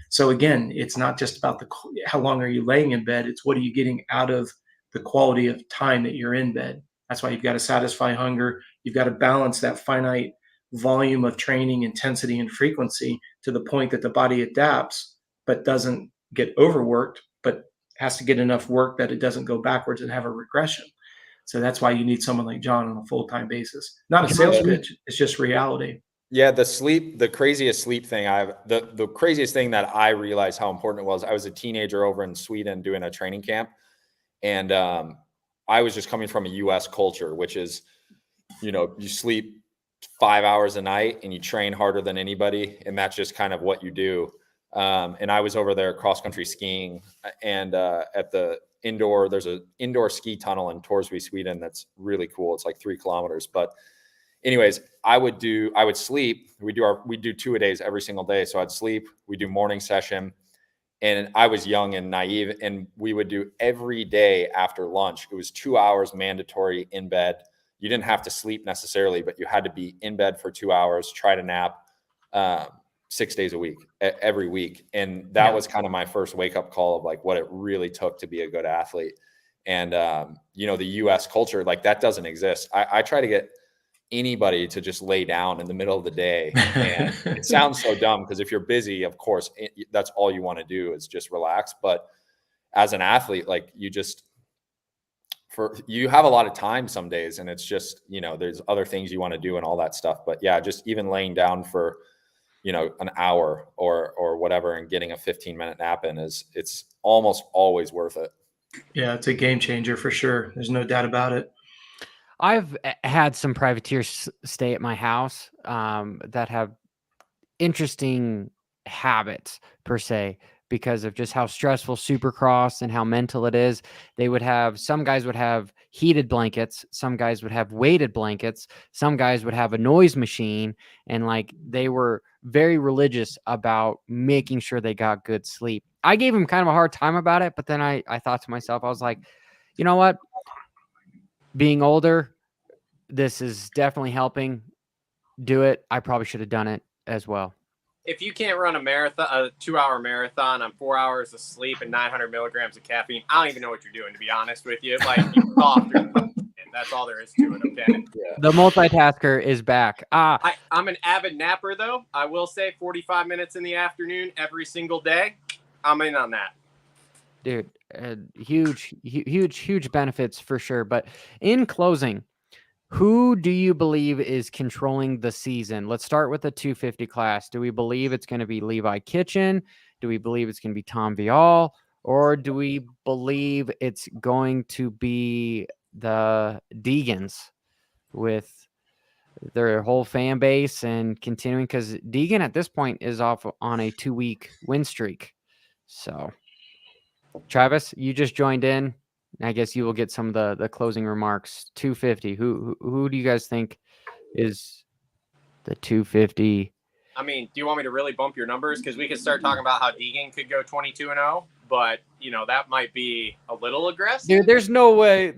So again, it's not just about how long are you laying in bed, it's what are you getting out of the quality of time that you're in bed. That's why you've got to satisfy hunger. You've got to balance that finite volume of training, intensity, and frequency to the point that the body adapts, but doesn't get overworked, but has to get enough work that it doesn't go backwards and have a regression. So that's why you need someone like John on a full-time basis. Not a sales pitch, it's just reality. Yeah, the craziest sleep thing the craziest thing that I realized how important it was. I was a teenager over in Sweden doing a training camp, and I was just coming from a US culture, which is, you sleep 5 hours a night and you train harder than anybody, and that's just kind of what you do. And I was over there cross country skiing, and at the there's an indoor ski tunnel in Torsby, Sweden. That's really cool. It's like 3 kilometers. But anyways, I would sleep. We do 2-a-days every single day. So I'd sleep, we do morning session, and I was young and naive, and we would do every day after lunch. It was 2 hours mandatory in bed. You didn't have to sleep necessarily, but you had to be in bed for 2 hours, try to nap, 6 days a week, every week. And that was kind of my first wake up call of like what it really took to be a good athlete. And, the US culture, like that doesn't exist. I try to get anybody to just lay down in the middle of the day. And it sounds so dumb because if you're busy, of course, that's all you want to do is just relax. But as an athlete, like you have a lot of time some days, and it's just, there's other things you want to do and all that stuff. But yeah, just even laying down for, an hour or whatever and getting a 15-minute nap in it's almost always worth it. Yeah, it's a game changer for sure. There's no doubt about it. I've had some privateers stay at my house that have interesting habits per se, because of just how stressful Supercross and how mental it is. Some guys would have heated blankets, some guys would have weighted blankets, some guys would have a noise machine, and like they were very religious about making sure they got good sleep. I gave him kind of a hard time about it, but then I thought to myself, I was like, you know what? Being older, this is definitely helping do it. I probably should have done it as well. if you can't run a marathon, a 2-hour marathon on 4 hours of sleep and 900 milligrams of caffeine, I don't even know what you're doing, to be honest with you. Like, you're softer. That's all there is to it. Okay. The multitasker is back. I'm an avid napper, though. I will say 45 minutes in the afternoon every single day. I'm in on that. Dude, huge benefits for sure. But in closing, who do you believe is controlling the season? Let's start with the 250 class. Do we believe it's going to be Levi Kitchen? Do we believe it's going to be Tom Vialle? Or do we believe it's going to be the Deegans with their whole fan base and continuing? Because Degan at this point is off on a 2-week win streak. So, Travis, you just joined in. I guess you will get some of the closing remarks. 250. Who do you guys think is the 250? I mean, do you want me to really bump your numbers? Because we could start talking about how Degan could go 22-0, but that might be a little aggressive. Dude, there's no way.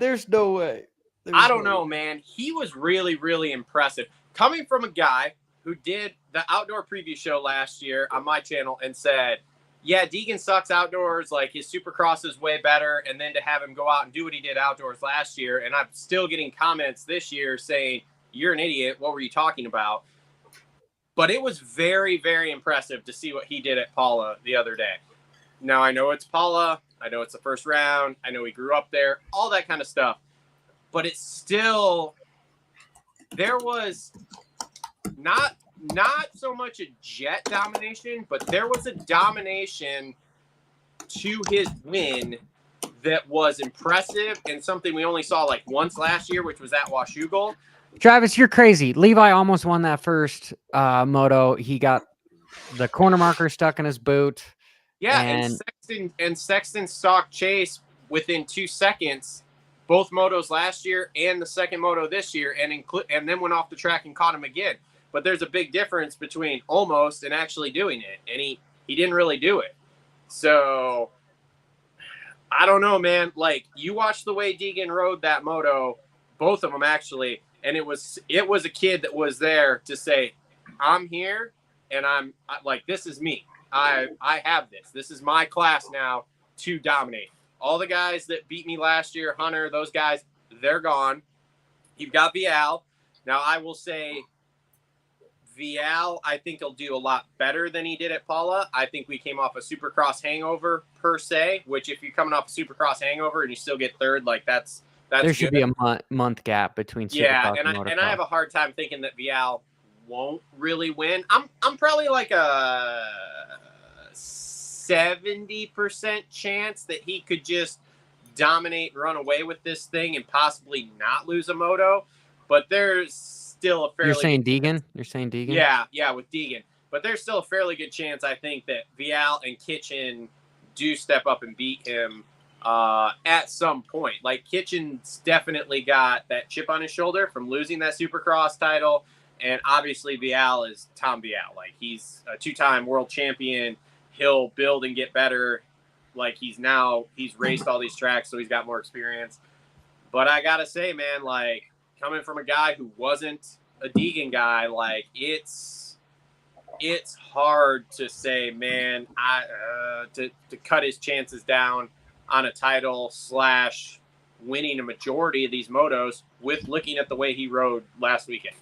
I don't know, man. He was really, really impressive. Coming from a guy who did the outdoor preview show last year on my channel and said, yeah, Degan sucks outdoors. Like, his supercross is way better. And then to have him go out and do what he did outdoors last year. And I'm still getting comments this year saying, you're an idiot. What were you talking about? But it was very, very impressive to see what he did at Paula the other day. Now, I know it's Paula. I know it's the first round. I know he grew up there. All that kind of stuff. But it's still, there was not so much a Jett domination, but there was a domination to his win that was impressive and something we only saw like once last year, which was at Washougal. Travis, you're crazy. Levi almost won that first moto. He got the corner marker stuck in his boot. Yeah, and Sexton stalked Chase within 2 seconds, both motos last year and the second moto this year, and then went off the track and caught him again. But there's a big difference between almost and actually doing it, and he didn't really do it. So I don't know, man. Like, you watch the way Deegan rode that moto, both of them actually, and it was a kid that was there to say, I'm here, and I'm like, this is me. I have this. This is my class now to dominate. All the guys that beat me last year, Hunter, those guys, they're gone. You've got Vialle. Now, I will say Vialle, I think he'll do a lot better than he did at Paula. I think we came off a Supercross hangover per se, which if you're coming off a Supercross hangover and you still get third, like that's there should be a month gap between Supercross and Motocross. And I have a hard time thinking that Vialle won't really win. I'm probably like a 70% chance that he could just dominate and run away with this thing and possibly not lose a moto. But there's still a fairly... You're saying Degan? You're saying Degan? Yeah, with Degan. But there's still a fairly good chance, I think, that Vialle and Kitchen do step up and beat him at some point. Like, Kitchen's definitely got that chip on his shoulder from losing that Supercross title. And obviously Vialle is Tom Vialle. Like, he's a 2-time world champion. He'll build and get better. Like, he's raced all these tracks, so he's got more experience. But I got to say, man, like, coming from a guy who wasn't a Deegan guy, like, it's hard to say, man, to cut his chances down on a title / winning a majority of these motos with looking at the way he rode last weekend.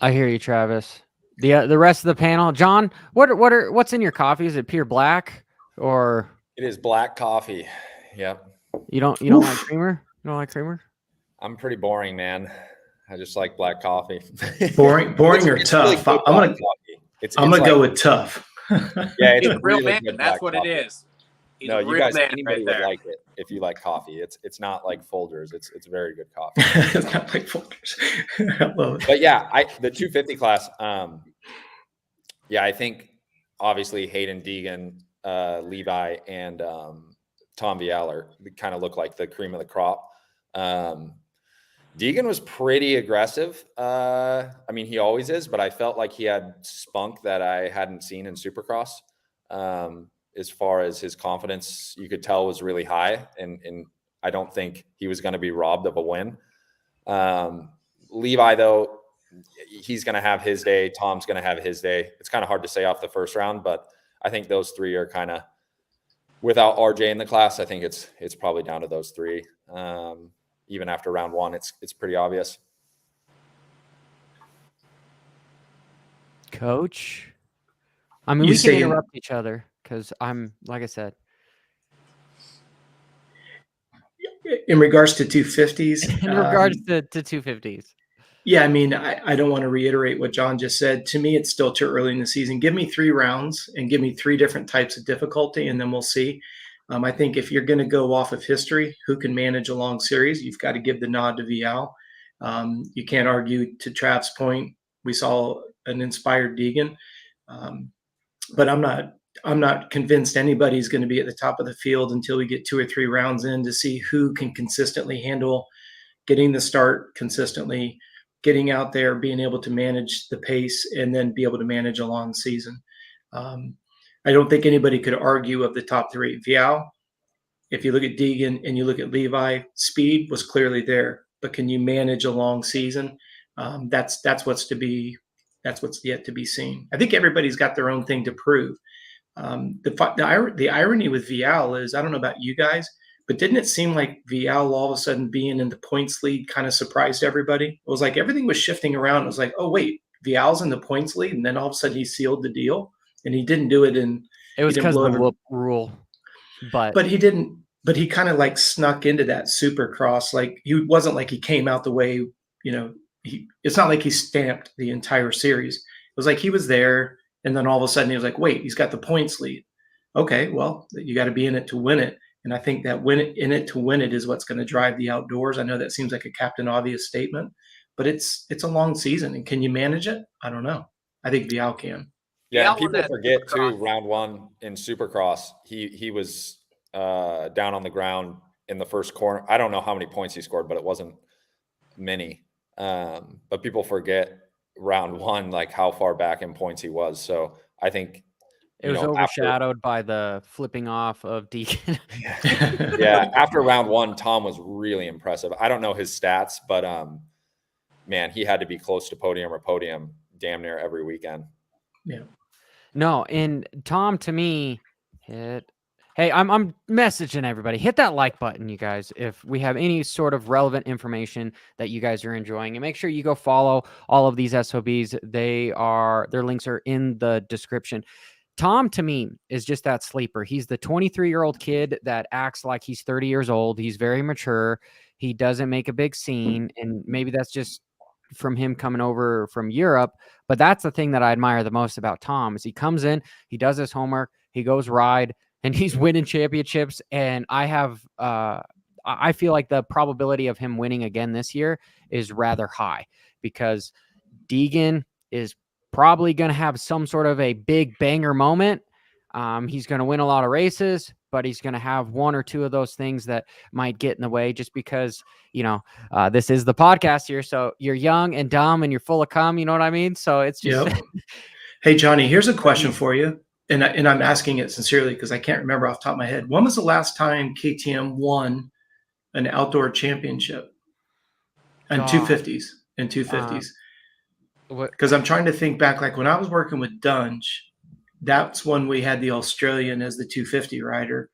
I hear you, Travis. The rest of the panel, John, what's in your coffee? Is it pure black or? It is black coffee. Yep. You don't like creamer? You don't like creamer? I'm pretty boring, man. I just like black coffee. Boring or tough? Really I'm gonna go with tough. Yeah, it's a real really man. good That's black what coffee. it is. He's No, a you real guys, man anybody right would there. like it if you like coffee. It's not like Folgers. It's very good coffee. It's not like folders. I love it. But yeah, the 250 class. Yeah, I think obviously Hayden Deegan, Levi, and Tom Vialle kind of look like the cream of the crop. Deegan was pretty aggressive. I mean, he always is, but I felt like he had spunk that I hadn't seen in Supercross. As far as his confidence, you could tell was really high, and I don't think he was going to be robbed of a win. Levi, though, he's going to have his day. Tom's going to have his day. It's kind of hard to say off the first round, but I think those three are kind of, without RJ in the class, I think it's probably down to those three. Even after round one, it's pretty obvious. Coach, I mean, You we can saying- interrupt each other because like I said, In regards to 250s, in regards to 250s. yeah, I mean, I don't want to reiterate what John just said. To me, it's still too early in the season. Give me 3 rounds and give me 3 different types of difficulty, and then we'll see. I think if you're going to go off of history, who can manage a long series, you've got to give the nod to Vialle. You can't argue, to Trav's point. We saw an inspired Degan, but I'm not convinced anybody's going to be at the top of the field until we get 2 or 3 rounds in to see who can consistently handle getting the start consistently, getting out there, being able to manage the pace, and then be able to manage a long season. I don't think anybody could argue of the top 3. Vialle, if you look at Degan and you look at Levi, speed was clearly there, but can you manage a long season? That's what's yet to be seen. I think everybody's got their own thing to prove. The irony with Vialle is, I don't know about you guys, but didn't it seem like Vialle all of a sudden being in the points lead kind of surprised everybody? It was like everything was shifting around. It was like, oh wait, Vialle's in the points lead, and then all of a sudden he sealed the deal, and he didn't do it in. It was because of the whoop rule, but he didn't. But he kind of like snuck into that Supercross. Like, he wasn't like he came out the way, it's not like he stamped the entire series. It was like he was there, and then all of a sudden he was like, wait, he's got the points lead. Okay, well, you got to be in it to win it. And I think that in it to win it is what's going to drive the outdoors. I know that seems like a Captain Obvious statement, but it's a long season. And can you manage it? I don't know. I think Vialle can. Yeah, and people forget too, round one in Supercross, he was down on the ground in the first corner. I don't know how many points he scored, but it wasn't many. But people forget round one, like how far back in points he was. So I think it was overshadowed by the flipping off of Deegan. Yeah, after round one, Tom was really impressive. I don't know his stats, but man, he had to be close to podium damn near every weekend. Yeah. No, and Tom, to me, hey, I'm messaging everybody. Hit that like button, you guys, if we have any sort of relevant information that you guys are enjoying. And make sure you go follow all of these SOBs. Their links are in the description. Tom, to me, is just that sleeper. He's the 23-year-old kid that acts like he's 30 years old. He's very mature. He doesn't make a big scene, and maybe that's just from him coming over from Europe. But that's the thing that I admire the most about Tom is he comes in, he does his homework, he goes ride, and he's winning championships. And I feel like the probability of him winning again this year is rather high because Degan is probably going to have some sort of a big banger moment. He's going to win a lot of races, but he's going to have 1 or 2 of those things that might get in the way just because, this is the podcast here. So you're young and dumb and you're full of cum. You know what I mean? So it's just. Yep. Hey, Johnny, here's a question for you. And I'm asking it sincerely because I can't remember off the top of my head. When was the last time KTM won an outdoor championship? And 250s. And 250s. Because I'm trying to think back, like when I was working with Dunge, that's when we had the Australian as the 250 rider.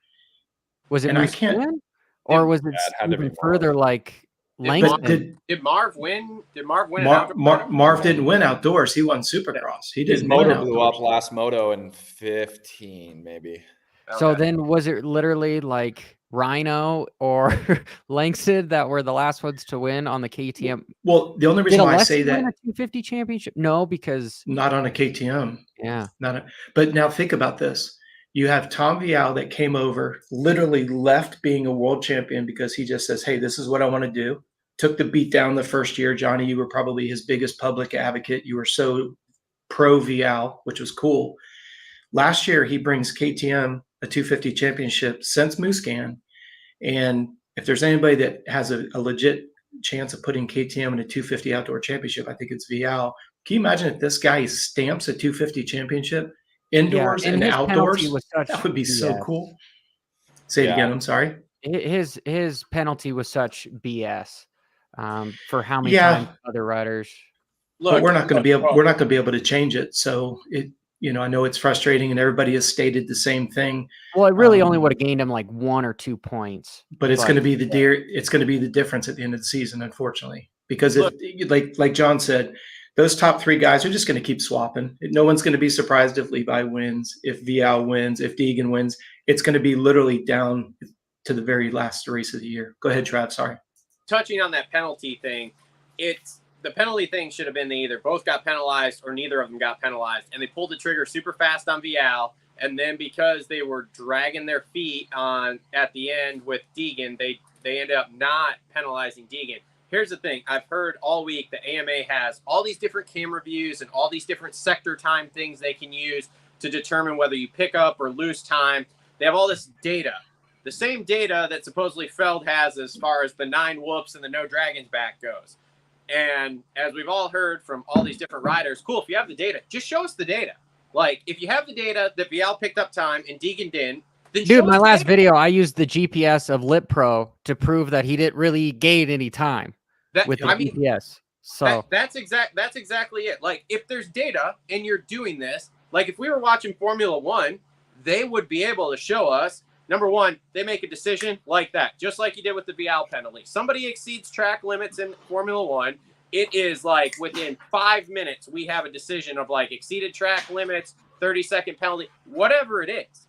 Was it Musquin? Or was it even further like Langston? Did Marv win? Did Marv win? Marv didn't win outdoors. He won Supercross. He didn't. His motor blew up last moto in 15, maybe. So then was it literally like Rhino or Langston that were the last ones to win on the KTM? Well, the only reason why I say that a 250 championship, no, because not on a KTM. Yeah, but now think about this. You have Tom Vialle that came over, literally left being a world champion because he just says, "Hey, this is what I want to do." Took the beat down the first year. Johnny, you were probably his biggest public advocate. You were so pro Vialle, which was cool. Last year, he brings KTM a 250 championship since Musquin. And if there's anybody that has a legit chance of putting KTM in a 250 outdoor championship, I think it's Vialle. Can you imagine if this guy stamps a 250 championship indoors and outdoors? That would be so cool. Say it again. I'm sorry. His penalty was such BS for how many times other riders. but we're not going to be able to change it. So I know it's frustrating, and everybody has stated the same thing. Well, it really only would have gained him like 1 or 2 points. But it's going to be the difference at the end of the season, unfortunately, because like John said, those top 3 guys are just going to keep swapping. No one's going to be surprised if Levi wins, if Vialle wins, if Degan wins. It's going to be literally down to the very last race of the year. Go ahead, Trav. Sorry. Touching on that penalty thing, the penalty thing should have been they either both got penalized or neither of them got penalized, and they pulled the trigger super fast on Vialle, and then because they were dragging their feet on at the end with Degan, they ended up not penalizing Degan. Here's the thing. I've heard all week the AMA has all these different camera views and all these different sector time things they can use to determine whether you pick up or lose time. They have all this data. The same data that supposedly Feld has as far as the 9 whoops and the no dragons back goes. And as we've all heard from all these different riders, cool, if you have the data, just show us the data. Like, if you have the data that Vialle picked up time and Degan didn't, then dude, my last video, I used the GPS of Lip Pro to prove that he didn't really gain any time with the GPS. So that's exactly it. Like, if there's data and you're doing this, like if we were watching Formula One, they would be able to show us, number one, they make a decision like that, just like you did with the Vialle penalty. Somebody exceeds track limits in Formula One. It is like within 5 minutes, we have a decision of like exceeded track limits, 30-second penalty, whatever it is,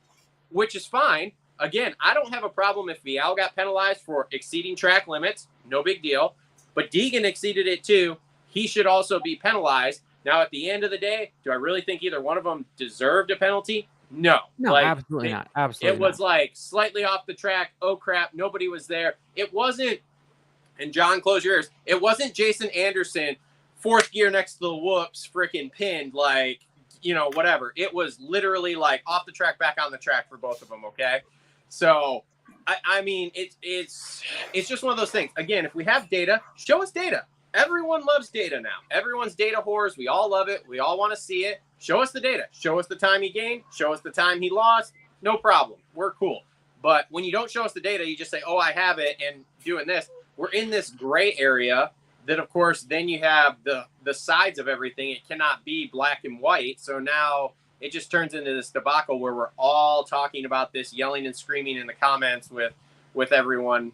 which is fine. Again, I don't have a problem if Vialle got penalized for exceeding track limits. No big deal. But Degan exceeded it too. He should also be penalized. Now, at the end of the day, do I really think either one of them deserved a penalty? No, like, absolutely not. Absolutely, it was like slightly off the track. Oh crap! Nobody was there. It wasn't. And John, close your ears. It wasn't Jason Anderson, 4th gear next to the whoops, freaking pinned, like whatever. It was literally like off the track, back on the track for both of them. Okay, so I mean, it's just one of those things. Again, if we have data, show us data. Everyone loves data now. Everyone's data whores. We all love it. We all want to see it. Show us the data. Show us the time he gained. Show us the time he lost. No problem. We're cool. But when you don't show us the data, you just say, oh, I have it, and doing this. We're in this gray area that, of course, then you have the sides of everything. It cannot be black and white. So now it just turns into this debacle where we're all talking about this, yelling and screaming in the comments with everyone.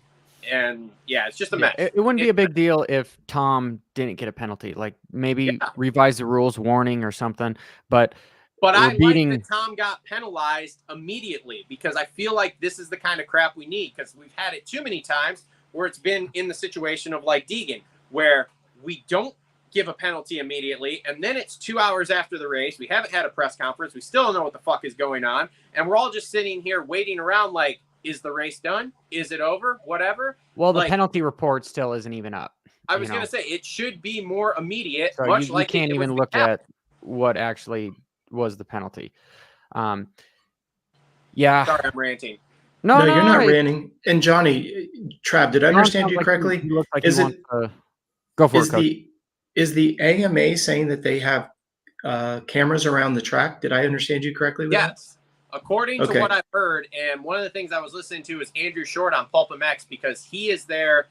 And yeah, it's just a mess. It wouldn't be a big deal if Tom didn't get a penalty, like maybe revise the rules, warning or something. But I like that Tom got penalized immediately, because I feel like this is the kind of crap we need, because we've had it too many times where it's been in the situation of like Degan, where we don't give a penalty immediately, and then it's 2 hours after the race. We haven't had a press conference. We still don't know what the fuck is going on, and we're all just sitting here waiting around like, is the race done? Is it over? Whatever. Well, the penalty report still isn't even up. I was going to say it should be more immediate. So much you can't even look at what actually was the penalty. Yeah. Sorry, I'm ranting. No, you're not ranting. And Johnny, Trav, did I understand you correctly? Go for it. Is the AMA saying that they have cameras around the track? Did I understand you correctly? Yes. According to what I've heard, and one of the things I was listening to is Andrew Short on Pulp MX, because he is there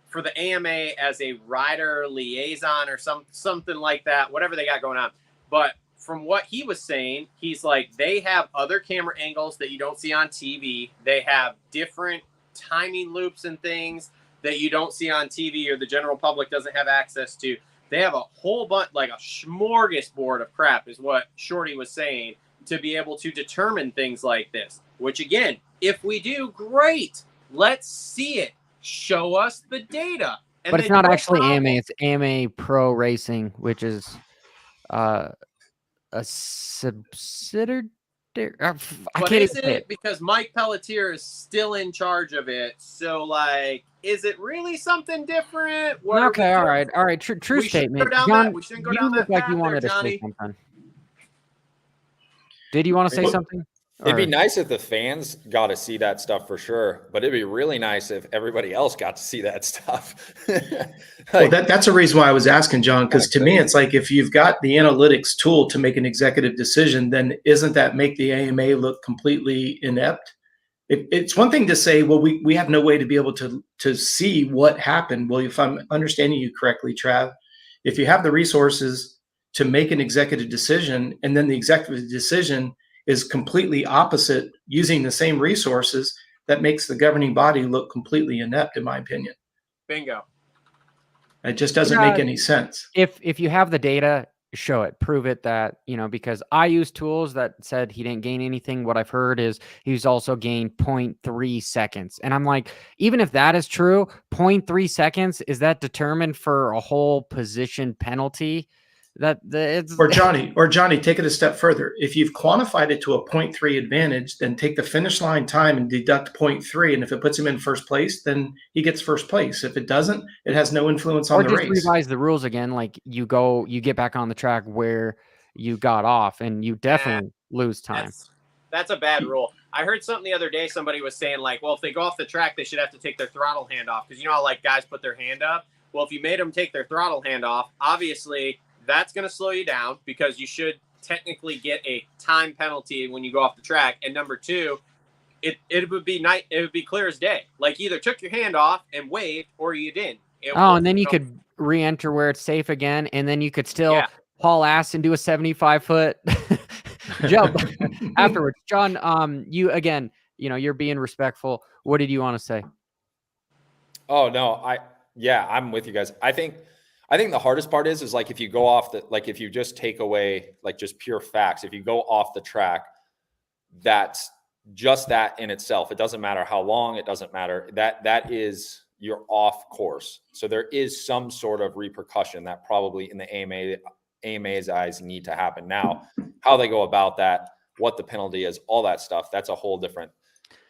for the AMA as a rider liaison or something like that, whatever they got going on. But from what he was saying, he's like, they have other camera angles that you don't see on TV. They have different timing loops and things that you don't see on TV or the general public doesn't have access to. They have a whole bunch, like a smorgasbord of crap is what Shorty was saying, to be able to determine things like this, which again, if we do, great. Let's see it. Show us the data. But it's not actually AMA. It's AMA Pro Racing, which is a subsidiary. I can't even say it. Because Mike Pelletier is still in charge of it. So, like, is it really something different? Okay, all right. True statement. John, we shouldn't go down that like you wanted to say something. Did you want to say something? It'd be nice if the fans got to see that stuff for sure, but it'd be really nice if everybody else got to see that stuff. Well, that's a reason why I was asking, John, because to me, it's like if you've got the analytics tool to make an executive decision, then isn't that make the AMA look completely inept? It's one thing to say, well, we have no way to be able to see what happened. Well, if I'm understanding you correctly, Trav, if you have the resources to make an executive decision, and then the executive decision is completely opposite using the same resources, that makes the governing body look completely inept, in my opinion. Bingo. It just doesn't make any sense. If you have the data, show it, prove it that, because I use tools that said he didn't gain anything. What I've heard is he's also gained 0.3 seconds. And I'm like, even if that is true, 0.3 seconds, is that determined for a whole position penalty? Or Johnny, take it a step further. If you've quantified it to a 0.3 advantage, then take the finish line time and deduct 0.3. And if it puts him in first place, then he gets first place. If it doesn't, it has no influence on the race. Or just revise the rules again. Like you get back on the track where you got off, and you definitely lose time. That's a bad rule. I heard something the other day. Somebody was saying like, well, if they go off the track, they should have to take their throttle hand off. Because you know how like guys put their hand up? Well, if you made them take their throttle hand off, obviously that's going to slow you down because you should technically get a time penalty when you go off the track. And number two, it would be clear as day. Like either took your hand off and waved or you didn't. And then you could re-enter where it's safe again, and then you could still haul ass and do a 75-foot jump afterwards. John, you again, you're being respectful. What did you want to say? Oh no, I'm with you guys. I think the hardest part is like if you go off if you just take away like just pure facts, if you go off the track, that's just that in itself. It doesn't matter how long, it doesn't matter. That is you're off course. So there is some sort of repercussion that probably in the AMA's eyes need to happen. Now, how they go about that, what the penalty is, all that stuff, that's a whole different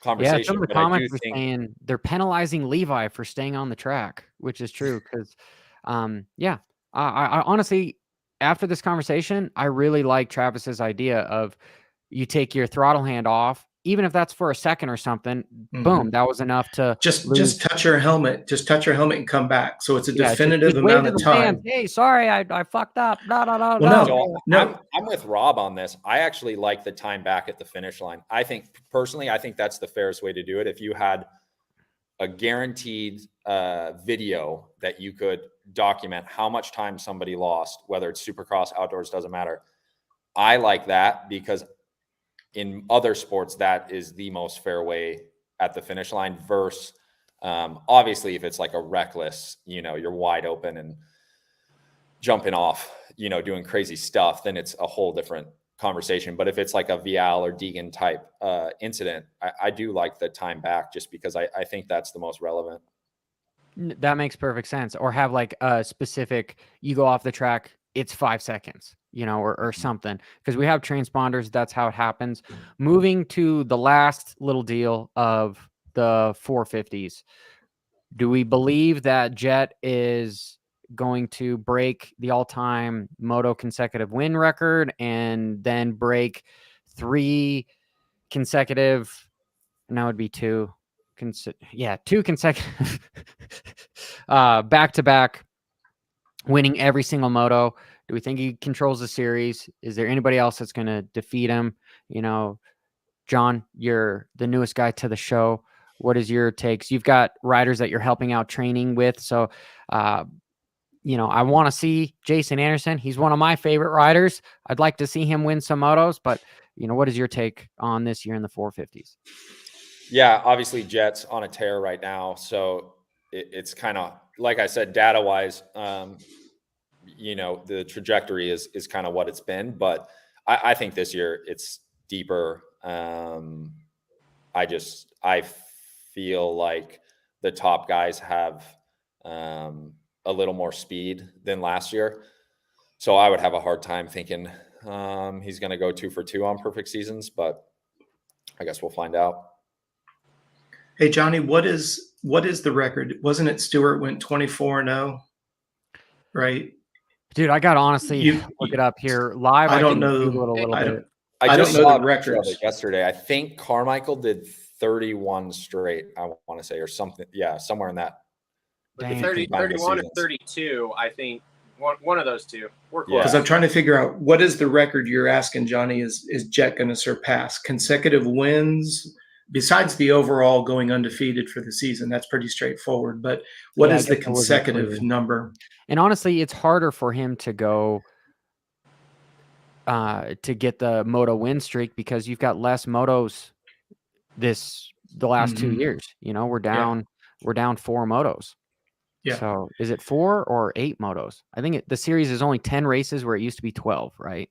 conversation. Yeah, some of the comments were saying they're penalizing Levi for staying on the track, which is true because I honestly, after this conversation, I really like Travis's idea of you take your throttle hand off, even if that's for a second or something. Mm-hmm. Boom, that was enough to just touch your helmet. Just touch your helmet and come back. So it's a definitive amount of time. Fans, hey, sorry, I fucked up. No. I'm with Robb on this. I actually like the time back at the finish line. I think that's the fairest way to do it. If you had a guaranteed video that you could document how much time somebody lost, whether it's Supercross, outdoors, doesn't matter. I like that because in other sports, that is the most fair way at the finish line versus obviously if it's like a reckless, you're wide open and jumping off, doing crazy stuff, then it's a whole different conversation. But if it's like a Vialle or Degan type incident, I do like the time back just because I think that's the most relevant. That makes perfect sense. Or have like a specific, you go off the track, it's 5 seconds, or something. Because we have transponders, that's how it happens. Moving to the last little deal of the 450s. Do we believe that Jett is going to break the all-time moto consecutive win record and then break 3 consecutive, now it'd be 2 consecutive back-to-back winning every single moto? Do we think he controls the series? Is there anybody else that's going to defeat him? John, you're the newest guy to the show. What is your takes? You've got riders that you're helping out training with. So, I want to see Jason Anderson. He's one of my favorite riders. I'd like to see him win some motos, but what is your take on this year in the 450s? Yeah, obviously Jett's on a tear right now. So it's kind of, like I said, data-wise, the trajectory is kind of what it's been. But I think this year it's deeper. I feel like the top guys have a little more speed than last year. So I would have a hard time thinking he's going to go 2 for 2 on perfect seasons, but I guess we'll find out. Hey, Johnny, what is the record? Wasn't it Stewart went 24-0, right? Dude, I got to honestly look it up here live. I don't know. I just saw the records yesterday. I think Carmichael did 31 straight, I want to say, or something. Yeah, somewhere in that. 31 or 32, I think. One of those two. We're close. Because I'm trying to figure out what is the record you're asking, Johnny, is Jett going to surpass? Consecutive wins, besides the overall going undefeated for the season, that's pretty straightforward. But what Yeah, I is the guess that wasn't clear. consecutive number? And honestly, it's harder for him to go to get the moto win streak because you've got less motos the last 2 years. You know, we're down 4 motos. Yeah. So is it 4 or 8 motos? I think the series is only 10 races where it used to be 12, right?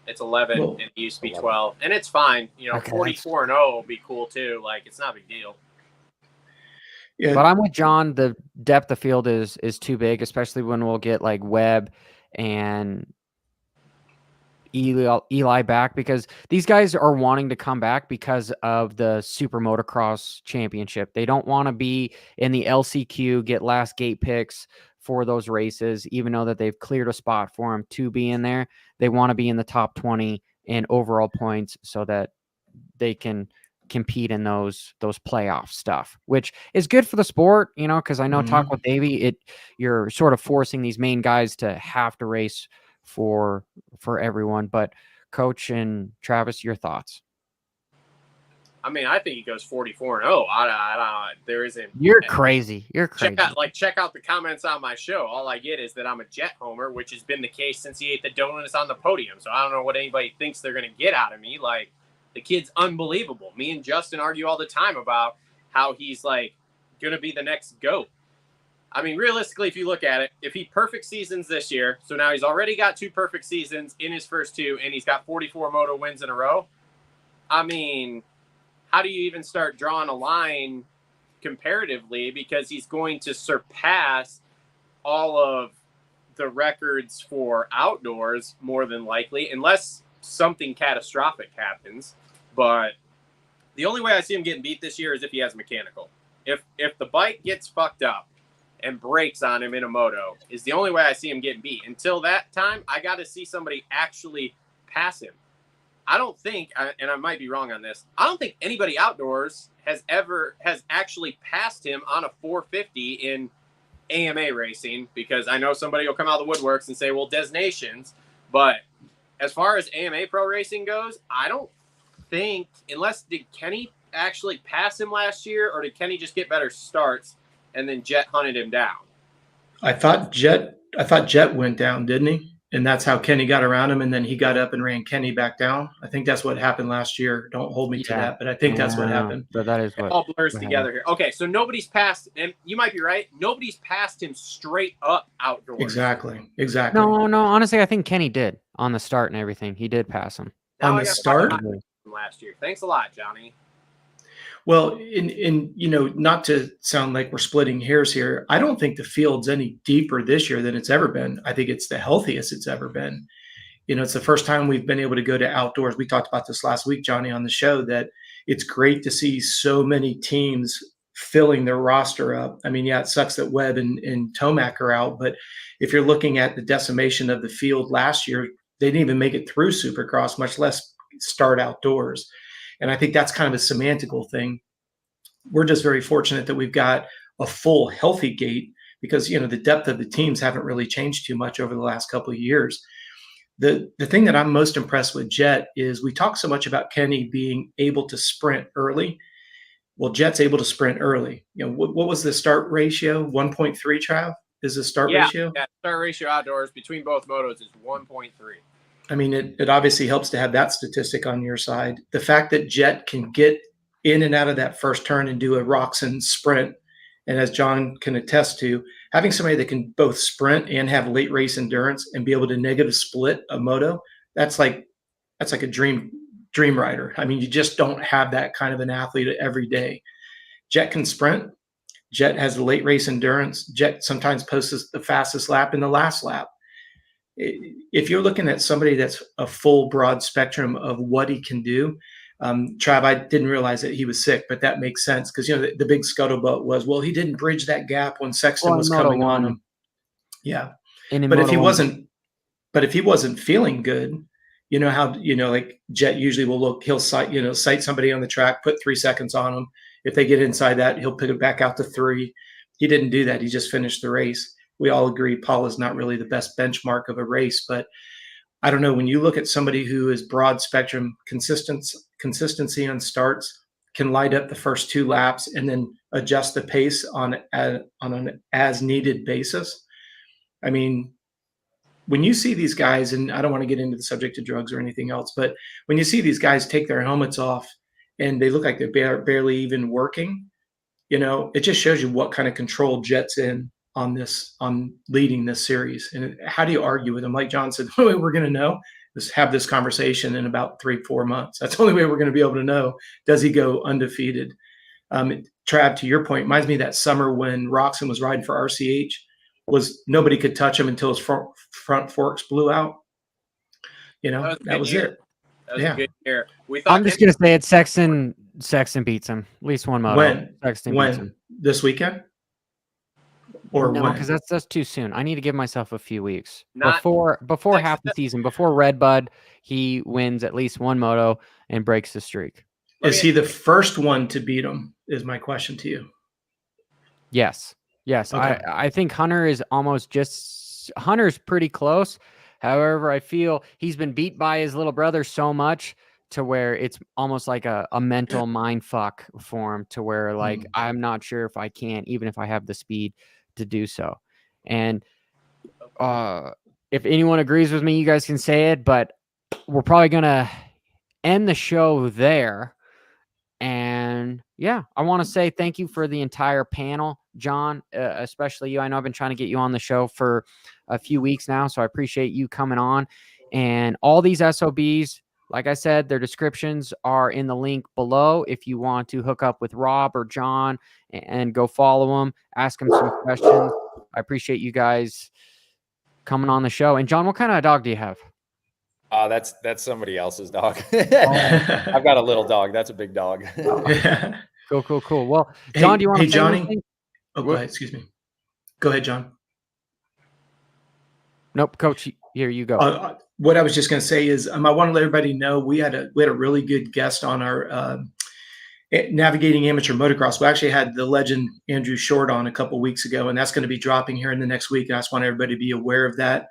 It's 11. Well, it used to be 12, and it's fine. You know, Okay, 44-0 will be cool too. Like, it's not a big deal. Yeah. But I'm with John. The depth of field is too big, especially when we'll get like Webb and Eli back, because these guys are wanting to come back because of the Super Motocross Championship. They don't want to be in the LCQ, get last gate picks for those races, even though that they've cleared a spot for them to be in there. They want to be in the top 20 in overall points so that they can compete in those playoff stuff, which is good for the sport, you know, because I know talk with Davey, you're sort of forcing these main guys to have to race for everyone. But Coach and Travis, your thoughts? I mean, I think he goes 44-0. There isn't. You're crazy. You're crazy. Check out the comments on my show. All I get is that I'm a Jett homer, which has been the case since he ate the donuts on the podium. So I don't know what anybody thinks they're going to get out of me. Like, the kid's unbelievable. Me and Justin argue all the time about how he's like going to be the next GOAT. I mean, realistically, if you look at it, if he perfect seasons this year, so now he's already got 2 perfect seasons in his first 2, and he's got 44 moto wins in a row. I mean, how do you even start drawing a line comparatively? Because he's going to surpass all of the records for outdoors more than likely, unless something catastrophic happens. But the only way I see him getting beat this year is if he has mechanical. If the bike gets fucked up and breaks on him in a moto, is the only way I see him getting beat. Until that time, I got to see somebody actually pass him. I don't think, and I might be wrong on this, I don't think anybody outdoors has actually passed him on a 450 in AMA racing, because I know somebody will come out of the woodworks and say, well, Des Nations. But as far as AMA Pro Racing goes, I don't think, did Kenny actually pass him last year, or did Kenny just get better starts and then Jett hunted him down? I thought Jett went down, didn't he? And that's how Kenny got around him, and then he got up and ran Kenny back down. I think that's what happened last year. Don't hold me to that, but I think that's what happened. But that is It what all blurs together here. Okay, so nobody's passed, and you might be right, nobody's passed him straight up outdoors. Exactly. No. Honestly, I think Kenny did on the start and everything. He did pass him. Now On I the gotta start? talk about him last year. Thanks a lot, Johnny. Well, in you know, not to sound like we're splitting hairs here, I don't think the field's any deeper this year than it's ever been. I think it's the healthiest it's ever been. You know, it's the first time we've been able to go to outdoors. We talked about this last week, Johnny, on the show, that it's great to see so many teams filling their roster up. I mean, yeah, it sucks that Webb and Tomac are out, but if you're looking at the decimation of the field last year, they didn't even make it through Supercross, much less start outdoors. And I think that's kind of a semantical thing. We're just very fortunate that we've got a full healthy gate, because, you know, the depth of the teams haven't really changed too much over the last couple of years. The thing that I'm most impressed with Jett is we talk so much about Kenny being able to sprint early. Well, Jett's able to sprint early. You know, what was the start ratio? 1.3, Trav, is the start ratio? Yeah, start ratio outdoors between both motos is 1.3. I mean, it obviously helps to have that statistic on your side. The fact that Jett can get in and out of that first turn and do a Roxon sprint, and as John can attest to, having somebody that can both sprint and have late race endurance and be able to negative split a moto, that's like a dream rider. I mean, you just don't have that kind of an athlete every day. Jett can sprint. Jett has the late race endurance. Jett sometimes posts the fastest lap in the last lap. If you're looking at somebody that's a full broad spectrum of what he can do, Trav, I didn't realize that he was sick, but that makes sense, because, you know, the big scuttlebutt was, well, he didn't bridge that gap when Sexton was coming on him. Yeah. But if he wasn't feeling good, you know how, you know, like Jett usually he'll sight somebody on the track, put 3 seconds on them. If they get inside that, he'll put it back out to 3. He didn't do that. He just finished the race. We all agree Paul is not really the best benchmark of a race, but I don't know, when you look at somebody who is broad spectrum consistency on starts, can light up the first 2 laps and then adjust the pace on an as needed basis. I mean, when you see these guys, and I don't want to get into the subject of drugs or anything else, but when you see these guys take their helmets off and they look like they're barely even working, you know, it just shows you what kind of control Jett's in on leading this series. And how do you argue with him? Like John said, the only way we're going to know is have this conversation in about 3-4 months. That's the only way we're going to be able to know. Does he go undefeated? Trav, to your point, reminds me of that summer when Roxon was riding for RCH. Was nobody could touch him until his front forks blew out. You know, that was it. That was a good year. I'm just gonna say it. Sexton beats him. At least one moto. When? Sexton When? beats him. This weekend? Or no, when? because that's too soon. I need to give myself a few weeks Not before half the season. Before Redbud, he wins at least one moto and breaks the streak. Is he the first one to beat him? Is my question to you. Yes. Okay. I think Hunter is Hunter's pretty close. However, I feel he's been beat by his little brother so much to where it's almost like a mental mind fuck for him, to where like I'm not sure if I can, even if I have the speed to do so. And if anyone agrees with me, you guys can say it, but we're probably gonna end the show there. And yeah, I want to say thank you for the entire panel, John, especially you. I know I've been trying to get you on the show for a few weeks now, so I appreciate you coming on. And all these SOBs, like I said, their descriptions are in the link below. If you want to hook up with Rob or John and go follow them, ask them some questions. I appreciate you guys coming on the show. And John, what kind of dog do you have? That's somebody else's dog. I've got a little dog. That's a big dog. Cool. Well, John, do you want to say Johnny? anything? Oh, go ahead. Excuse me. Go ahead, John. Nope, Coach. Here you go. What I was just going to say is, I want to let everybody know we had a really good guest on our Navigating Amateur Motocross. We actually had the legend Andrew Short on a couple weeks ago, and that's going to be dropping here in the next week. And I just want everybody to be aware of that.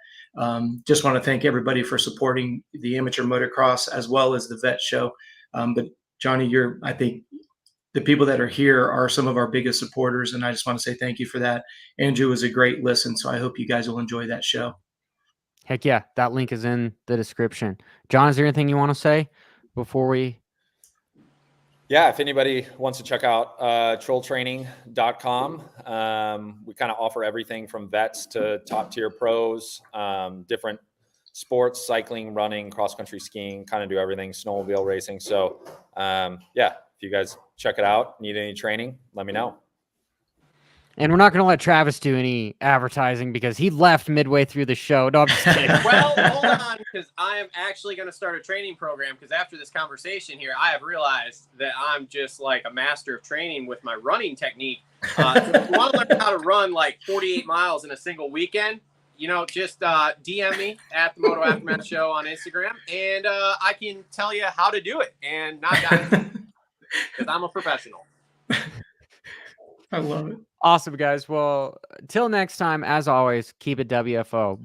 Just want to thank everybody for supporting the amateur motocross as well as the vet show. But Johnny, I think the people that are here are some of our biggest supporters, and I just want to say thank you for that. Andrew was a great listen, so I hope you guys will enjoy that show. Heck yeah, that link is in the description. John, is there anything you want to say before we? Yeah, if anybody wants to check out trolltraining.com, we kind of offer everything from vets to top tier pros, different sports, cycling, running, cross-country skiing, kind of do everything, snowmobile racing. So yeah, if you guys check it out, need any training, let me know. And we're not going to let Travis do any advertising because he left midway through the show. No, I'm just kidding. Well, hold on, because I am actually going to start a training program, because after this conversation here, I have realized that I'm just like a master of training with my running technique. So if you want to learn how to run like 48 miles in a single weekend, you know, just DM me at the Moto Aftermath Show on Instagram, and I can tell you how to do it and not die, because I'm a professional. I love it. Awesome, guys. Well, till next time, as always, keep it WFO.